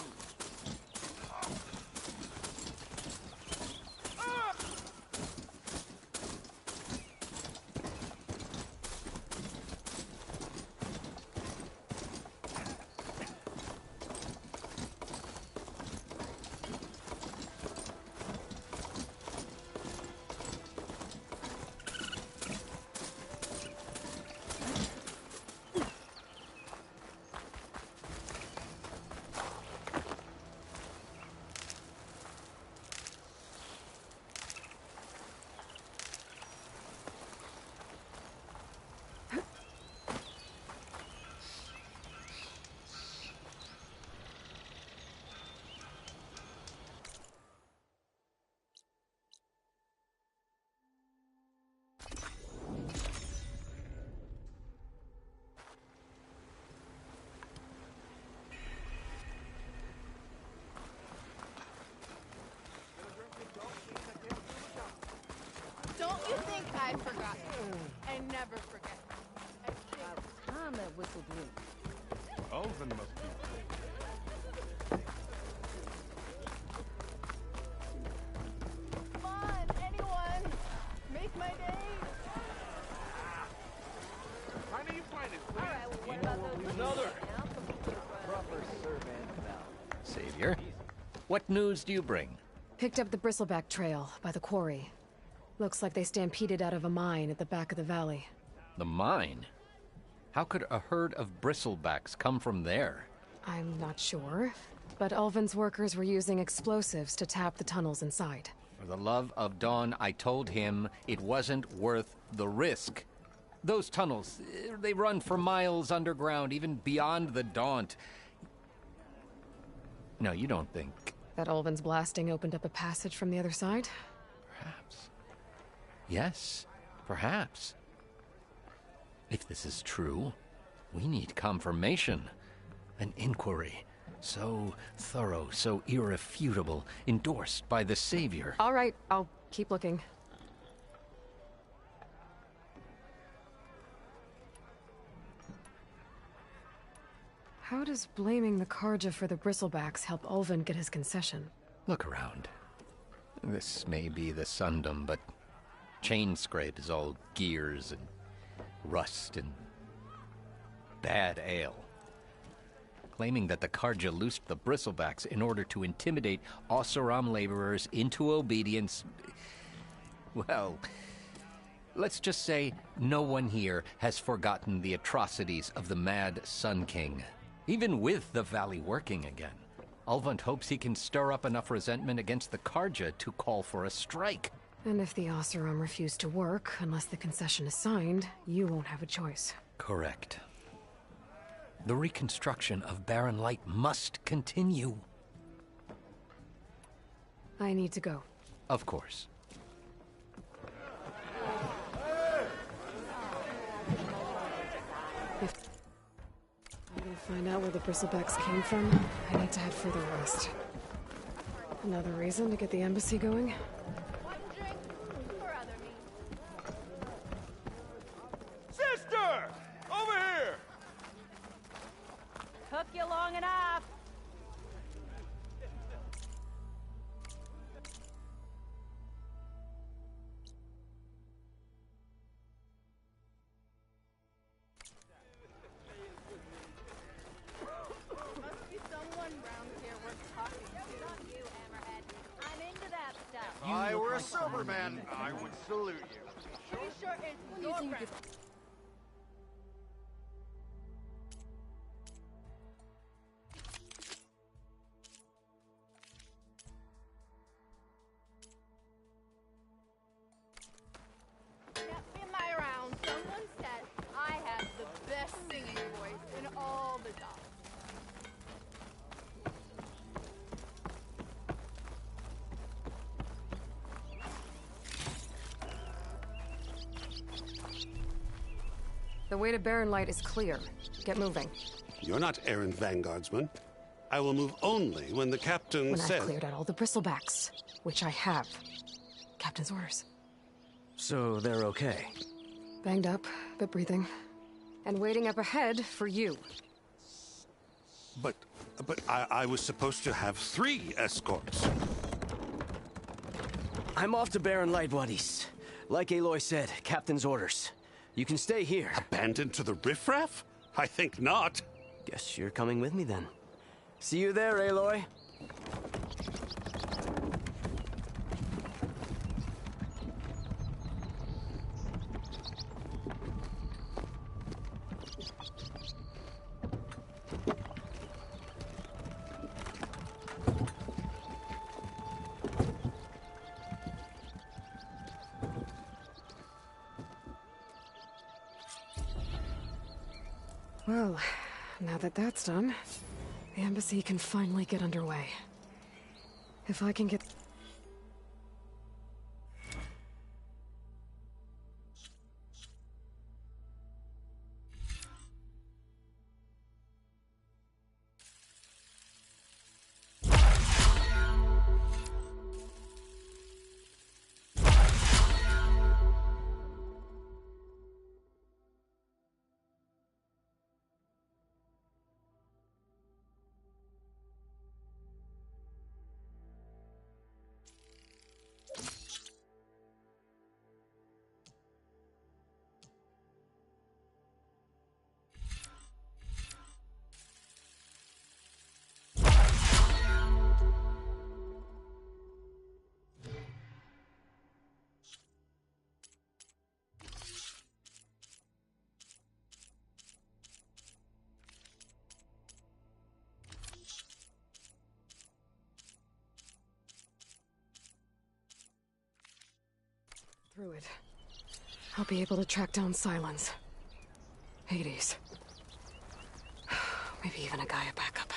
I've forgotten. I never forget. Time that whistle blew. Ulvin must be. Come on, anyone! Make my day! How do you find it? All right, well, what about those? Another. Proper servant valve. Savior, what news do you bring? Picked up the bristleback trail by the quarry. Looks like they stampeded out of a mine at the back of the valley. The mine? How could a herd of bristlebacks come from there? I'm not sure, but Ulvin's workers were using explosives to tap the tunnels inside. For the love of Dawn, I told him it wasn't worth the risk. Those tunnels, they run for miles underground, even beyond the Daunt. No, you don't think... That Ulvin's blasting opened up a passage from the other side? Perhaps. Yes, perhaps. If this is true, we need confirmation. An inquiry. So thorough, so irrefutable, endorsed by the Savior. All right, I'll keep looking. How does blaming the Karja for the bristlebacks help Ulvin get his concession? Look around. This may be the Sundom, but Chainscrape is all gears and rust and bad ale. Claiming that the Karja loosed the bristlebacks in order to intimidate Oseram laborers into obedience. Well, let's just say no one here has forgotten the atrocities of the Mad Sun King. Even with the valley working again, Ulvund hopes he can stir up enough resentment against the Karja to call for a strike. And if the Oseram refuse to work, unless the concession is signed, you won't have a choice. Correct. The reconstruction of Barren Light must continue. I need to go. Of course. If I'm gonna find out where the bristlebacks came from, I need to head further west. Another reason to get the embassy going? Sister! Over here! Took you long enough. Must be someone round here worth talking to. Not you, Hammerhead. I'm into that stuff. If I were a sober man, I would salute you. Pretty sure it's your friend. In my round, someone said I have the best singing voice in all the dogs. The way to Barren Light is clear. Get moving. You're not errand vanguardsman. I will move only when the captain When says... I've cleared out all the bristlebacks, which I have. Captain's orders. So they're okay? Banged up, but breathing. And waiting up ahead for you. But I was supposed to have 3 escorts. I'm off to Barren Light, buddies. Like Aloy said, Captain's orders. You can stay here. Abandoned to the riffraff? I think not. Guess you're coming with me then. See you there, Aloy. Well, now that that's done, the embassy can finally get underway. If I can get... through it, I'll be able to track down Silence. Hades. Maybe even a Gaia backup.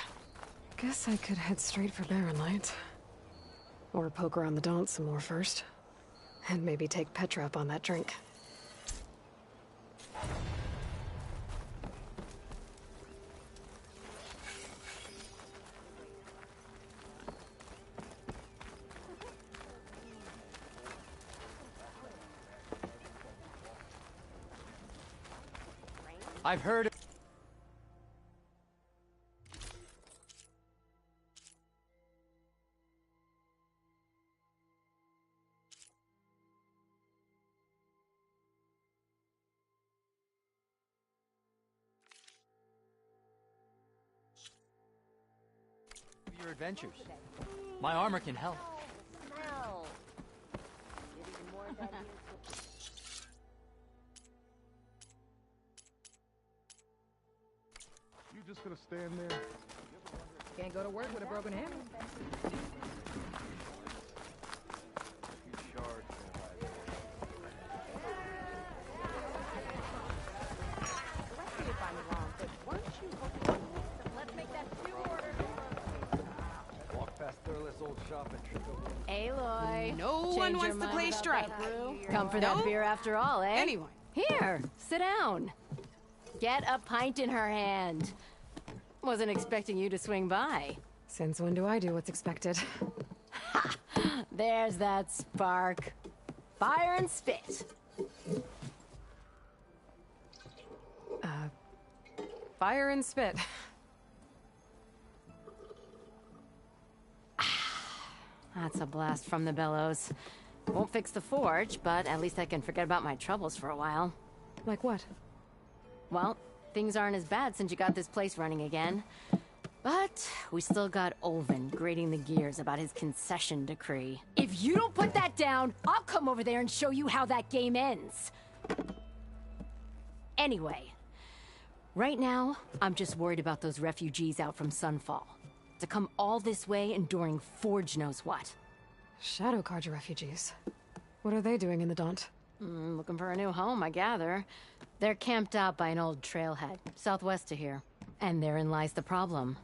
Guess I could head straight for Barren Light. Or poke around the Daunt some more first. And maybe take Petra up on that drink. I've heard. Your adventures. My armor can help. You just gonna stand there? Can't go to work with a broken hammer. Aloy. No one wants to play strike. Come for that beer after all, eh? Anyone. Here, sit down. Get a pint in her hand. Wasn't expecting you to swing by. Since when do I do what's expected? Ha! There's that spark. Fire and spit. Fire and spit. That's a blast from the bellows. Won't fix the forge, but at least I can forget about my troubles for a while. Like what? Well, things aren't as bad since you got this place running again. But we still got Olvin grating the gears about his concession decree. If you don't put that down, I'll come over there and show you how that game ends. Anyway, right now, I'm just worried about those refugees out from Sunfall. To come all this way enduring Forge knows what. Shadow Carja refugees. What are they doing in the Daunt? Looking for a new home, I gather. They're camped out by an old trailhead, southwest of here. And therein lies the problem.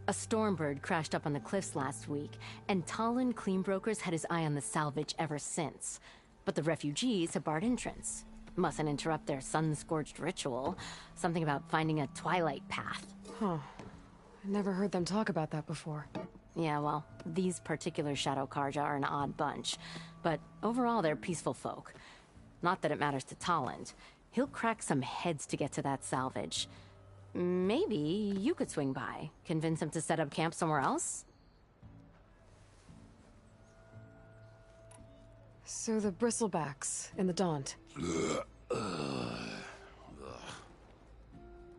A stormbird crashed up on the cliffs last week, and Talon Cleanbrokers had his eye on the salvage ever since. But the refugees have barred entrance. Mustn't interrupt their sun-scorched ritual. Something about finding a twilight path. Huh. I never heard them talk about that before. Yeah, well, these particular Shadow Carja are an odd bunch. But overall, they're peaceful folk. Not that it matters to Talon. He'll crack some heads to get to that salvage. Maybe you could swing by, convince him to set up camp somewhere else? So the bristlebacks in the Daunt.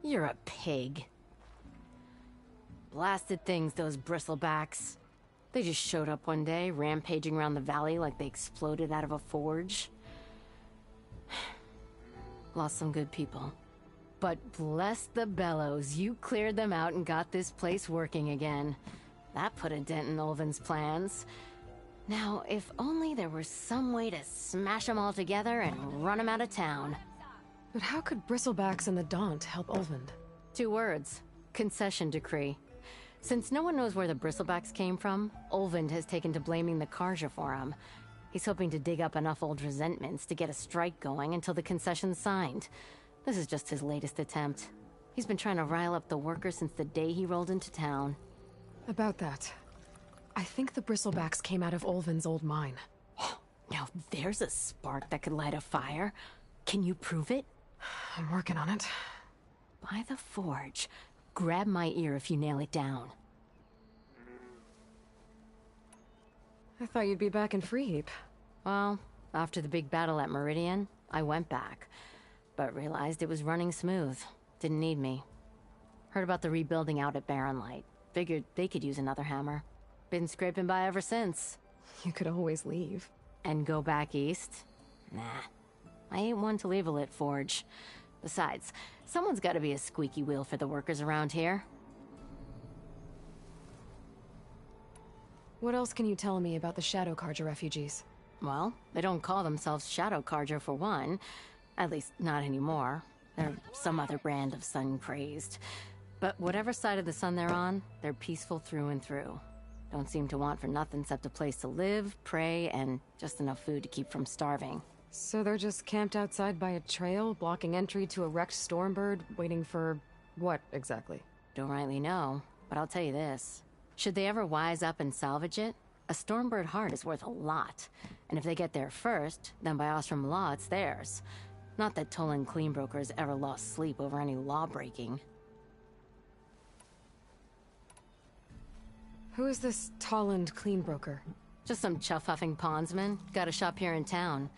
You're a pig. Blasted things, those bristlebacks. They just showed up one day, rampaging around the valley like they exploded out of a forge. Lost some good people. But bless the bellows, you cleared them out and got this place working again. That put a dent in Olvin's plans. Now, if only there were some way to smash them all together and run them out of town. But how could bristlebacks in the Daunt help Olvin? 2 words. Concession decree. Since no one knows where the bristlebacks came from, Olvin has taken to blaming the Carja for them. He's hoping to dig up enough old resentments to get a strike going until the concession's signed. This is just his latest attempt. He's been trying to rile up the workers since the day he rolled into town. About that, I think the bristlebacks came out of Olvin's old mine. Now there's a spark that could light a fire. Can you prove it? I'm working on it. By the forge. Grab my ear if you nail it down. I thought you'd be back in Freeheap. Well, after the big battle at Meridian, I went back. But realized it was running smooth. Didn't need me. Heard about the rebuilding out at Barren Light. Figured they could use another hammer. Been scraping by ever since. You could always leave. And go back east? Nah. I ain't one to leave a lit forge. Besides, someone's gotta be a squeaky wheel for the workers around here. What else can you tell me about the Shadow Carja refugees? Well, they don't call themselves Shadow Carja for one. At least, not anymore. They're some other brand of sun-crazed. But whatever side of the sun they're on, they're peaceful through and through. Don't seem to want for nothing except a place to live, pray, and just enough food to keep from starving. So they're just camped outside by a trail, blocking entry to a wrecked Stormbird, waiting for what, exactly? Don't rightly know, but I'll tell you this. Should they ever wise up and salvage it, a Stormbird heart is worth a lot. And if they get there first, then by Ostrom law, it's theirs. Not that Tolan Cleanbrokers ever lost sleep over any law-breaking. Who is this Tolland Cleanbroker? Just some chuff-huffing pondsman. Got a shop here in town.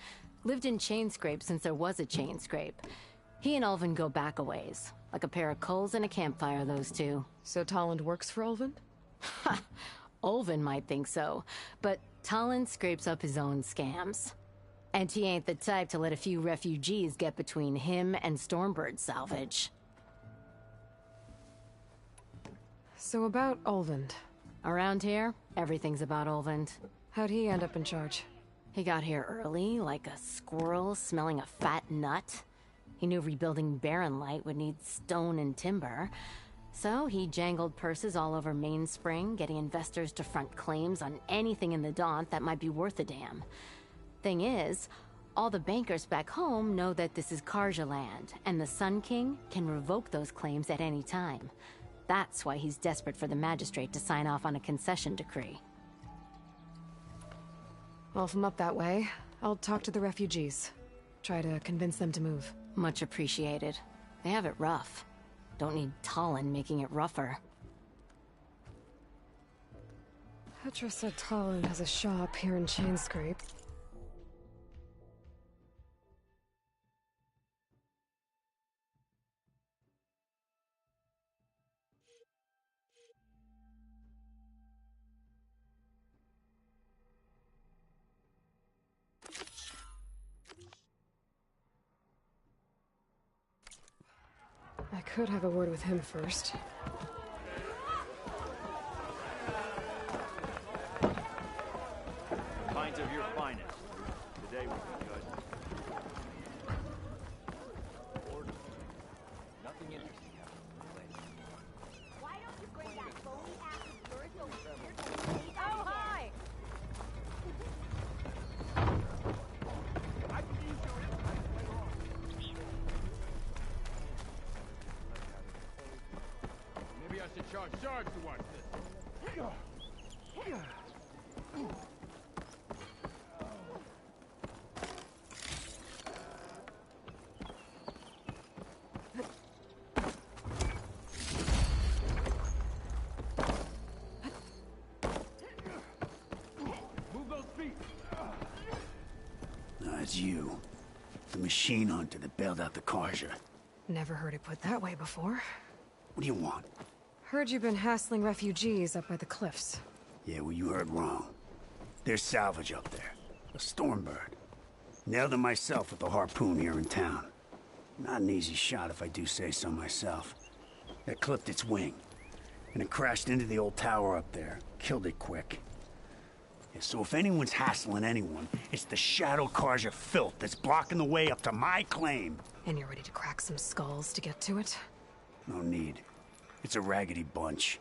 Lived in Chainscrape since there was a Chainscrape. He and Ulvin go back a ways. Like a pair of coals and a campfire, those two. So Tolland works for Ulvin? Ha! Ulvin might think so, but Tolland scrapes up his own scams. And he ain't the type to let a few refugees get between him and Stormbird salvage. So about Ulvin. Around here, everything's about Ulvin. How'd he end up in charge? He got here early, like a squirrel smelling a fat nut. He knew rebuilding Barren Light would need stone and timber. So he jangled purses all over Mainspring, getting investors to front claims on anything in the Daunt that might be worth a damn. Thing is, all the bankers back home know that this is Carja land, and the Sun King can revoke those claims at any time. That's why he's desperate for the magistrate to sign off on a concession decree. Well, if I'm up that way, I'll talk to the refugees. Try to convince them to move. Much appreciated. They have it rough. Don't need Tolland making it rougher. Petra said Tolland has a shop here in Chainscrape. I could have a word with him first. Pints of your finest. Today will be good. Nothing interesting happened. Why don't you bring that phony ass of yours over here to the state? Oh, hi! I can use your insight later on. Maybe I should charge Shards to watch this. Move those feet. It's you. The machine hunter that bailed out the Carja. Never heard it put that way before. What do you want? Heard you've been hassling refugees up by the cliffs. Yeah, well, you heard wrong. There's salvage up there. A Stormbird. Nailed him myself with the harpoon here in town. Not an easy shot if I do say so myself. It clipped its wing. And it crashed into the old tower up there. Killed it quick. Yeah, so if anyone's hassling anyone, it's the Shadow Carja filth that's blocking the way up to my claim. And you're ready to crack some skulls to get to it? No need. It's a raggedy bunch.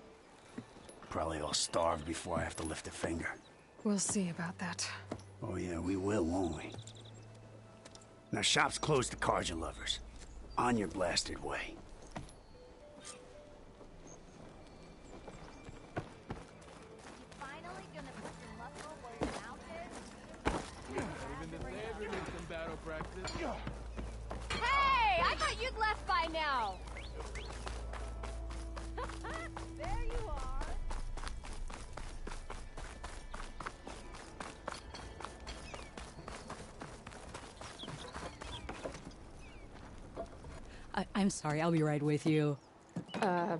Probably all starved before I have to lift a finger. We'll see about that. Oh yeah, we will, won't we? Now shop's closed to Carja lovers. On your blasted way. Finally gonna put your muscle where your mouth is? Even the saber needs some battle practice. Hey! I thought you'd left by now! There you are. I'm sorry, I'll be right with you. Okay,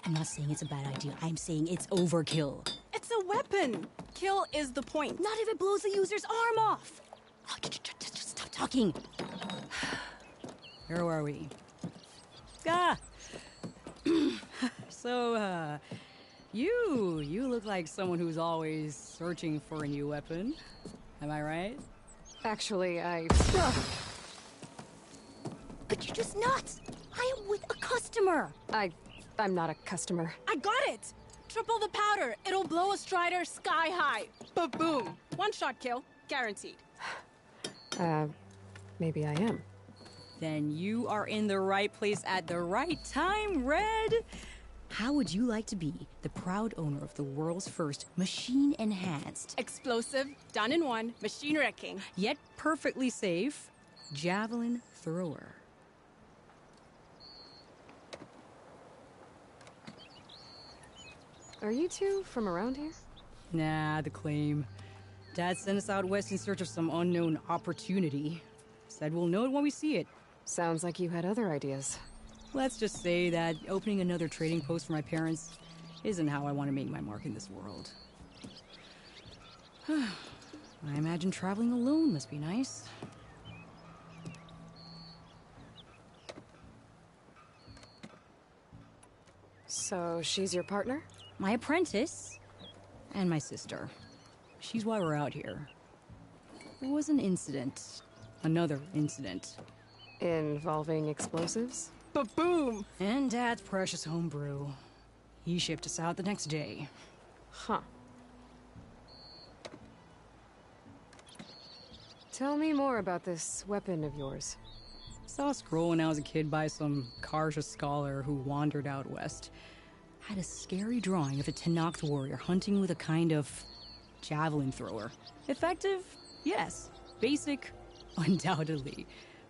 I'm not saying it's a bad idea. I'm saying it's overkill. It's a weapon! Kill is the point. Not if it blows the user's arm off! Oh, just stop talking. Where were we? Ah! So, you look like someone who's always searching for a new weapon. Am I right? Actually, But you're just nuts! I am with a customer! I'm not a customer. I got it! Triple the powder. It'll blow a Strider sky high. Ba-boom. One shot kill. Guaranteed. Maybe I am. Then you are in the right place at the right time, Red! How would you like to be the proud owner of the world's first machine-enhanced, explosive, done in one, machine wrecking, yet perfectly safe, javelin thrower? Are you two from around here? Nah, the claim. Dad sent us out west in search of some unknown opportunity. Said we'll know it when we see it. Sounds like you had other ideas. Let's just say that opening another trading post for my parents isn't how I want to make my mark in this world. I imagine traveling alone must be nice. So she's your partner? My apprentice and my sister. She's why we're out here. There was an incident. Another incident. Involving explosives? Ba-boom! And Dad's precious homebrew. He shipped us out the next day. Huh. Tell me more about this weapon of yours. Saw a scroll when I was a kid by some Karja scholar who wandered out west. Had a scary drawing of a Tenakth warrior hunting with a kind of javelin thrower. Effective? Yes. Basic? Undoubtedly.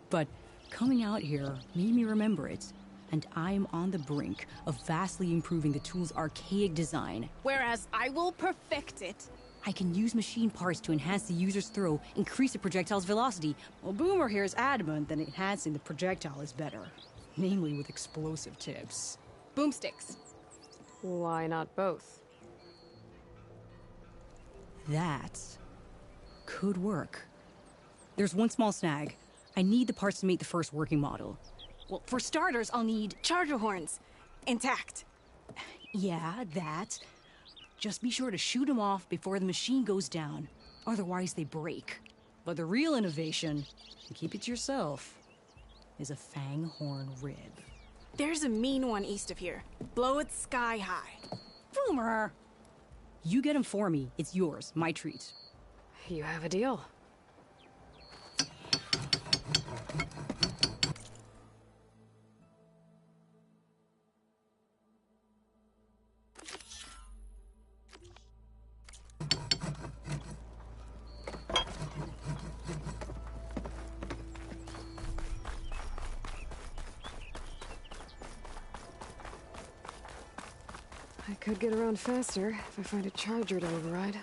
But coming out here made me remember it, and I'm on the brink of vastly improving the tool's archaic design. Whereas I will perfect it. I can use machine parts to enhance the user's throw, increase the projectile's velocity. Well, Boomer here is adamant that enhancing the projectile is better. Namely with explosive tips. Boomsticks. Why not both? That could work. There's one small snag. I need the parts to make the first working model. Well, for starters, I'll need charger horns. Intact. Yeah, that. Just be sure to shoot them off before the machine goes down. Otherwise, they break. But the real innovation, and keep it to yourself, is a fang horn rib. There's a mean one east of here. Blow it sky high. Boomer! You get him for me. It's yours. My treat. You have a deal. I could get around faster if I find a charger to override.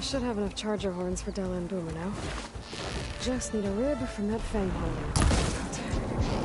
Should have enough charger horns for Della and Boomer now. Just need a rib from that fang hole we were talking about.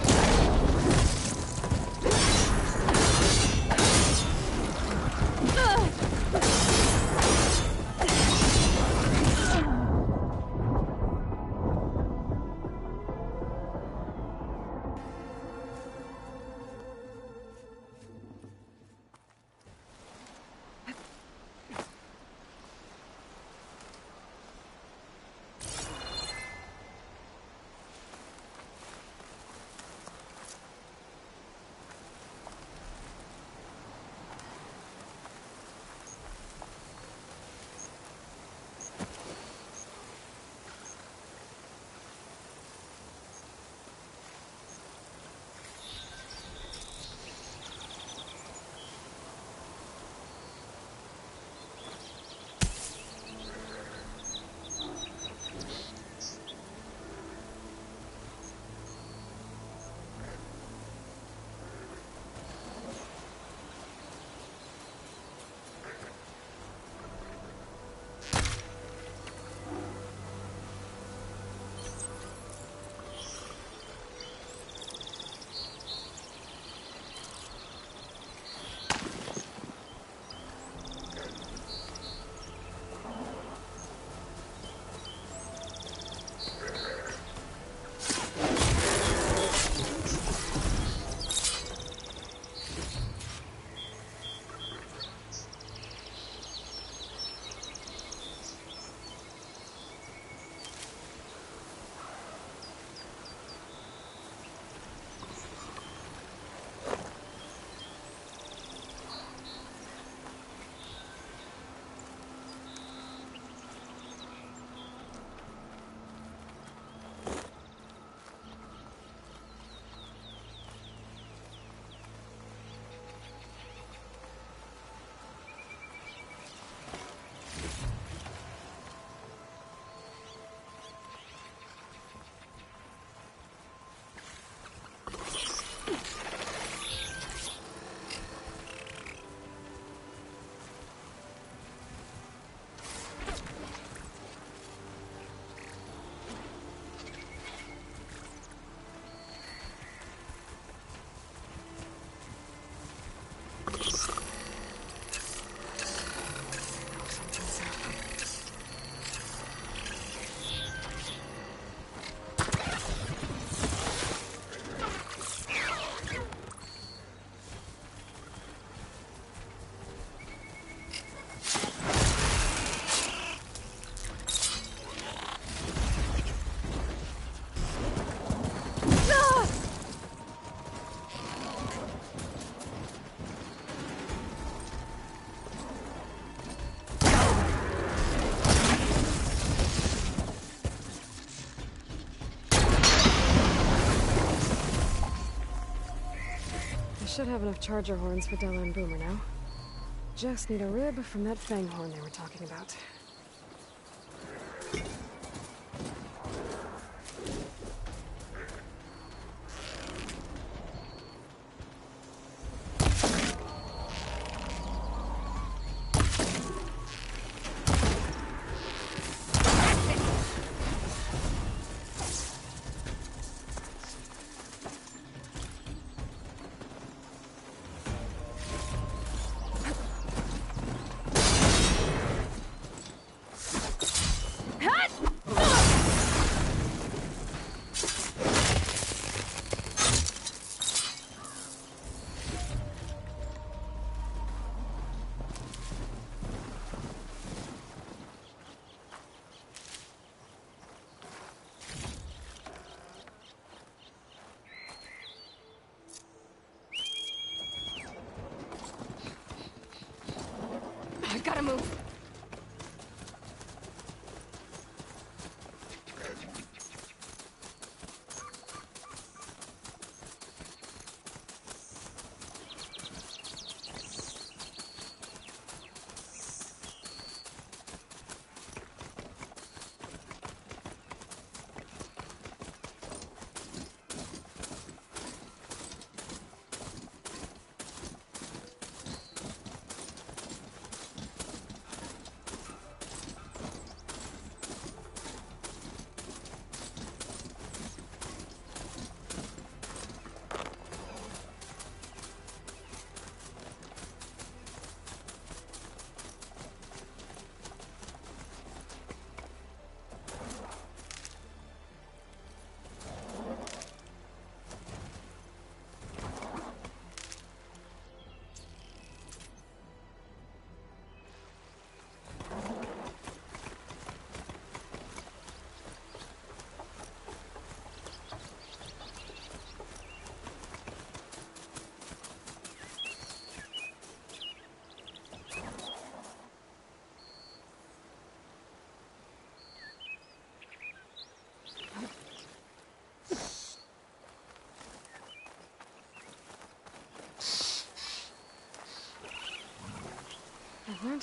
Should have enough charger horns for Della and Boomer now. Just need a rib from that fang horn they were talking about.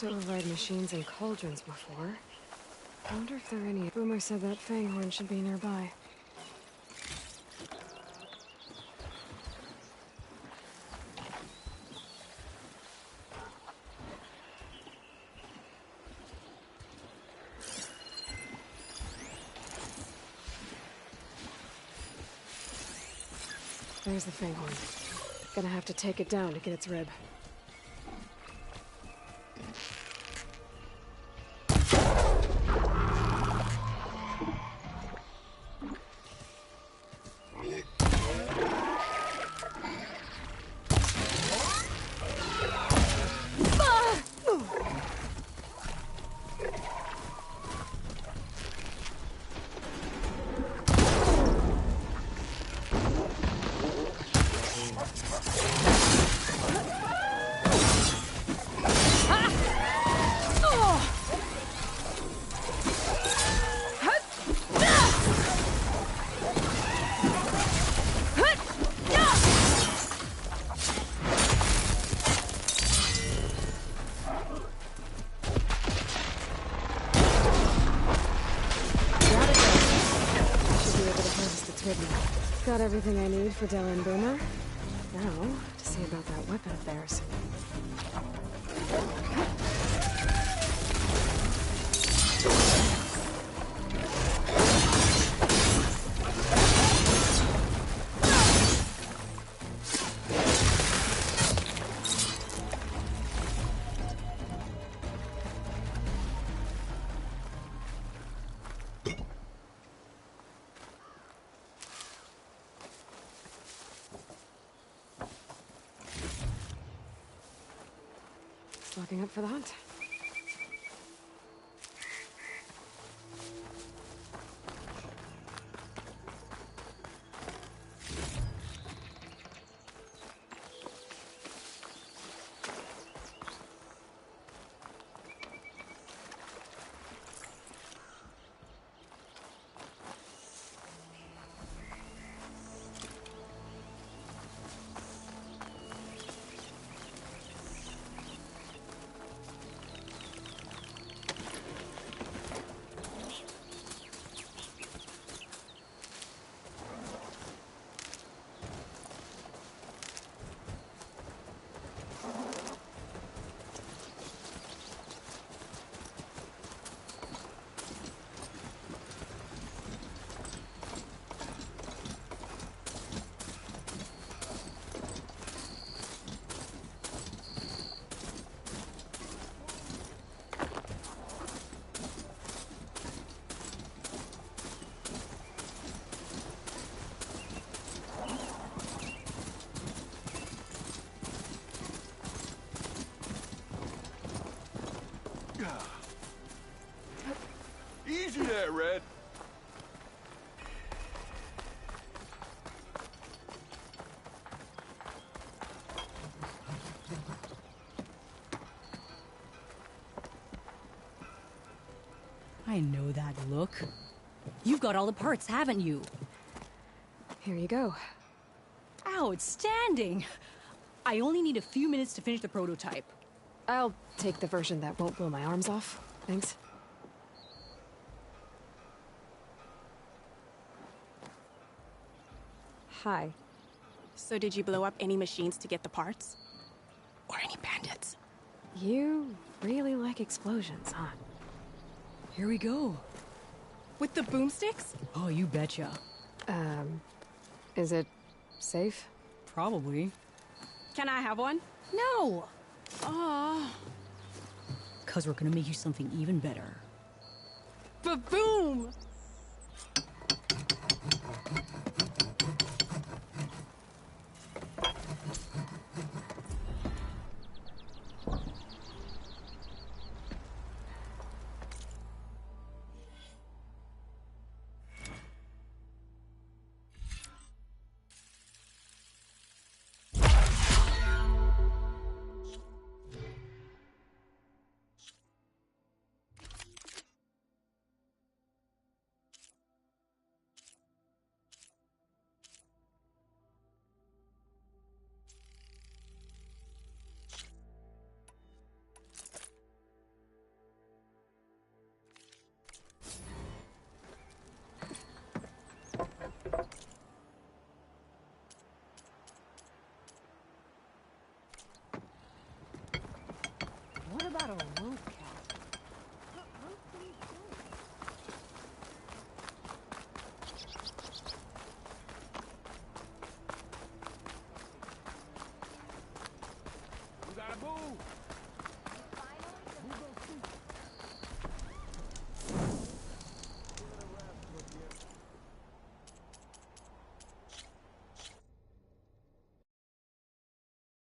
to override machines and cauldrons before. I wonder if there are any... Boomer said that fanghorn should be nearby. There's the fanghorn. Gonna have to take it down to get its rib. Got everything I need for Dell and Boomer. Now, to see about that weapon of theirs. Looking up for the hunt. Easy there, Red. I know that look. You've got all the parts, haven't you? Here you go. Outstanding! I only need a few minutes to finish the prototype. I'll take the version that won't blow my arms off. Thanks. Hi. So did you blow up any machines to get the parts? Or any bandits? You really like explosions, huh? Here we go. With the boomsticks? Oh, you betcha. Is it safe? Probably. Can I have one? No! Oh. 'Cause we're gonna make you something even better. Ba-boom!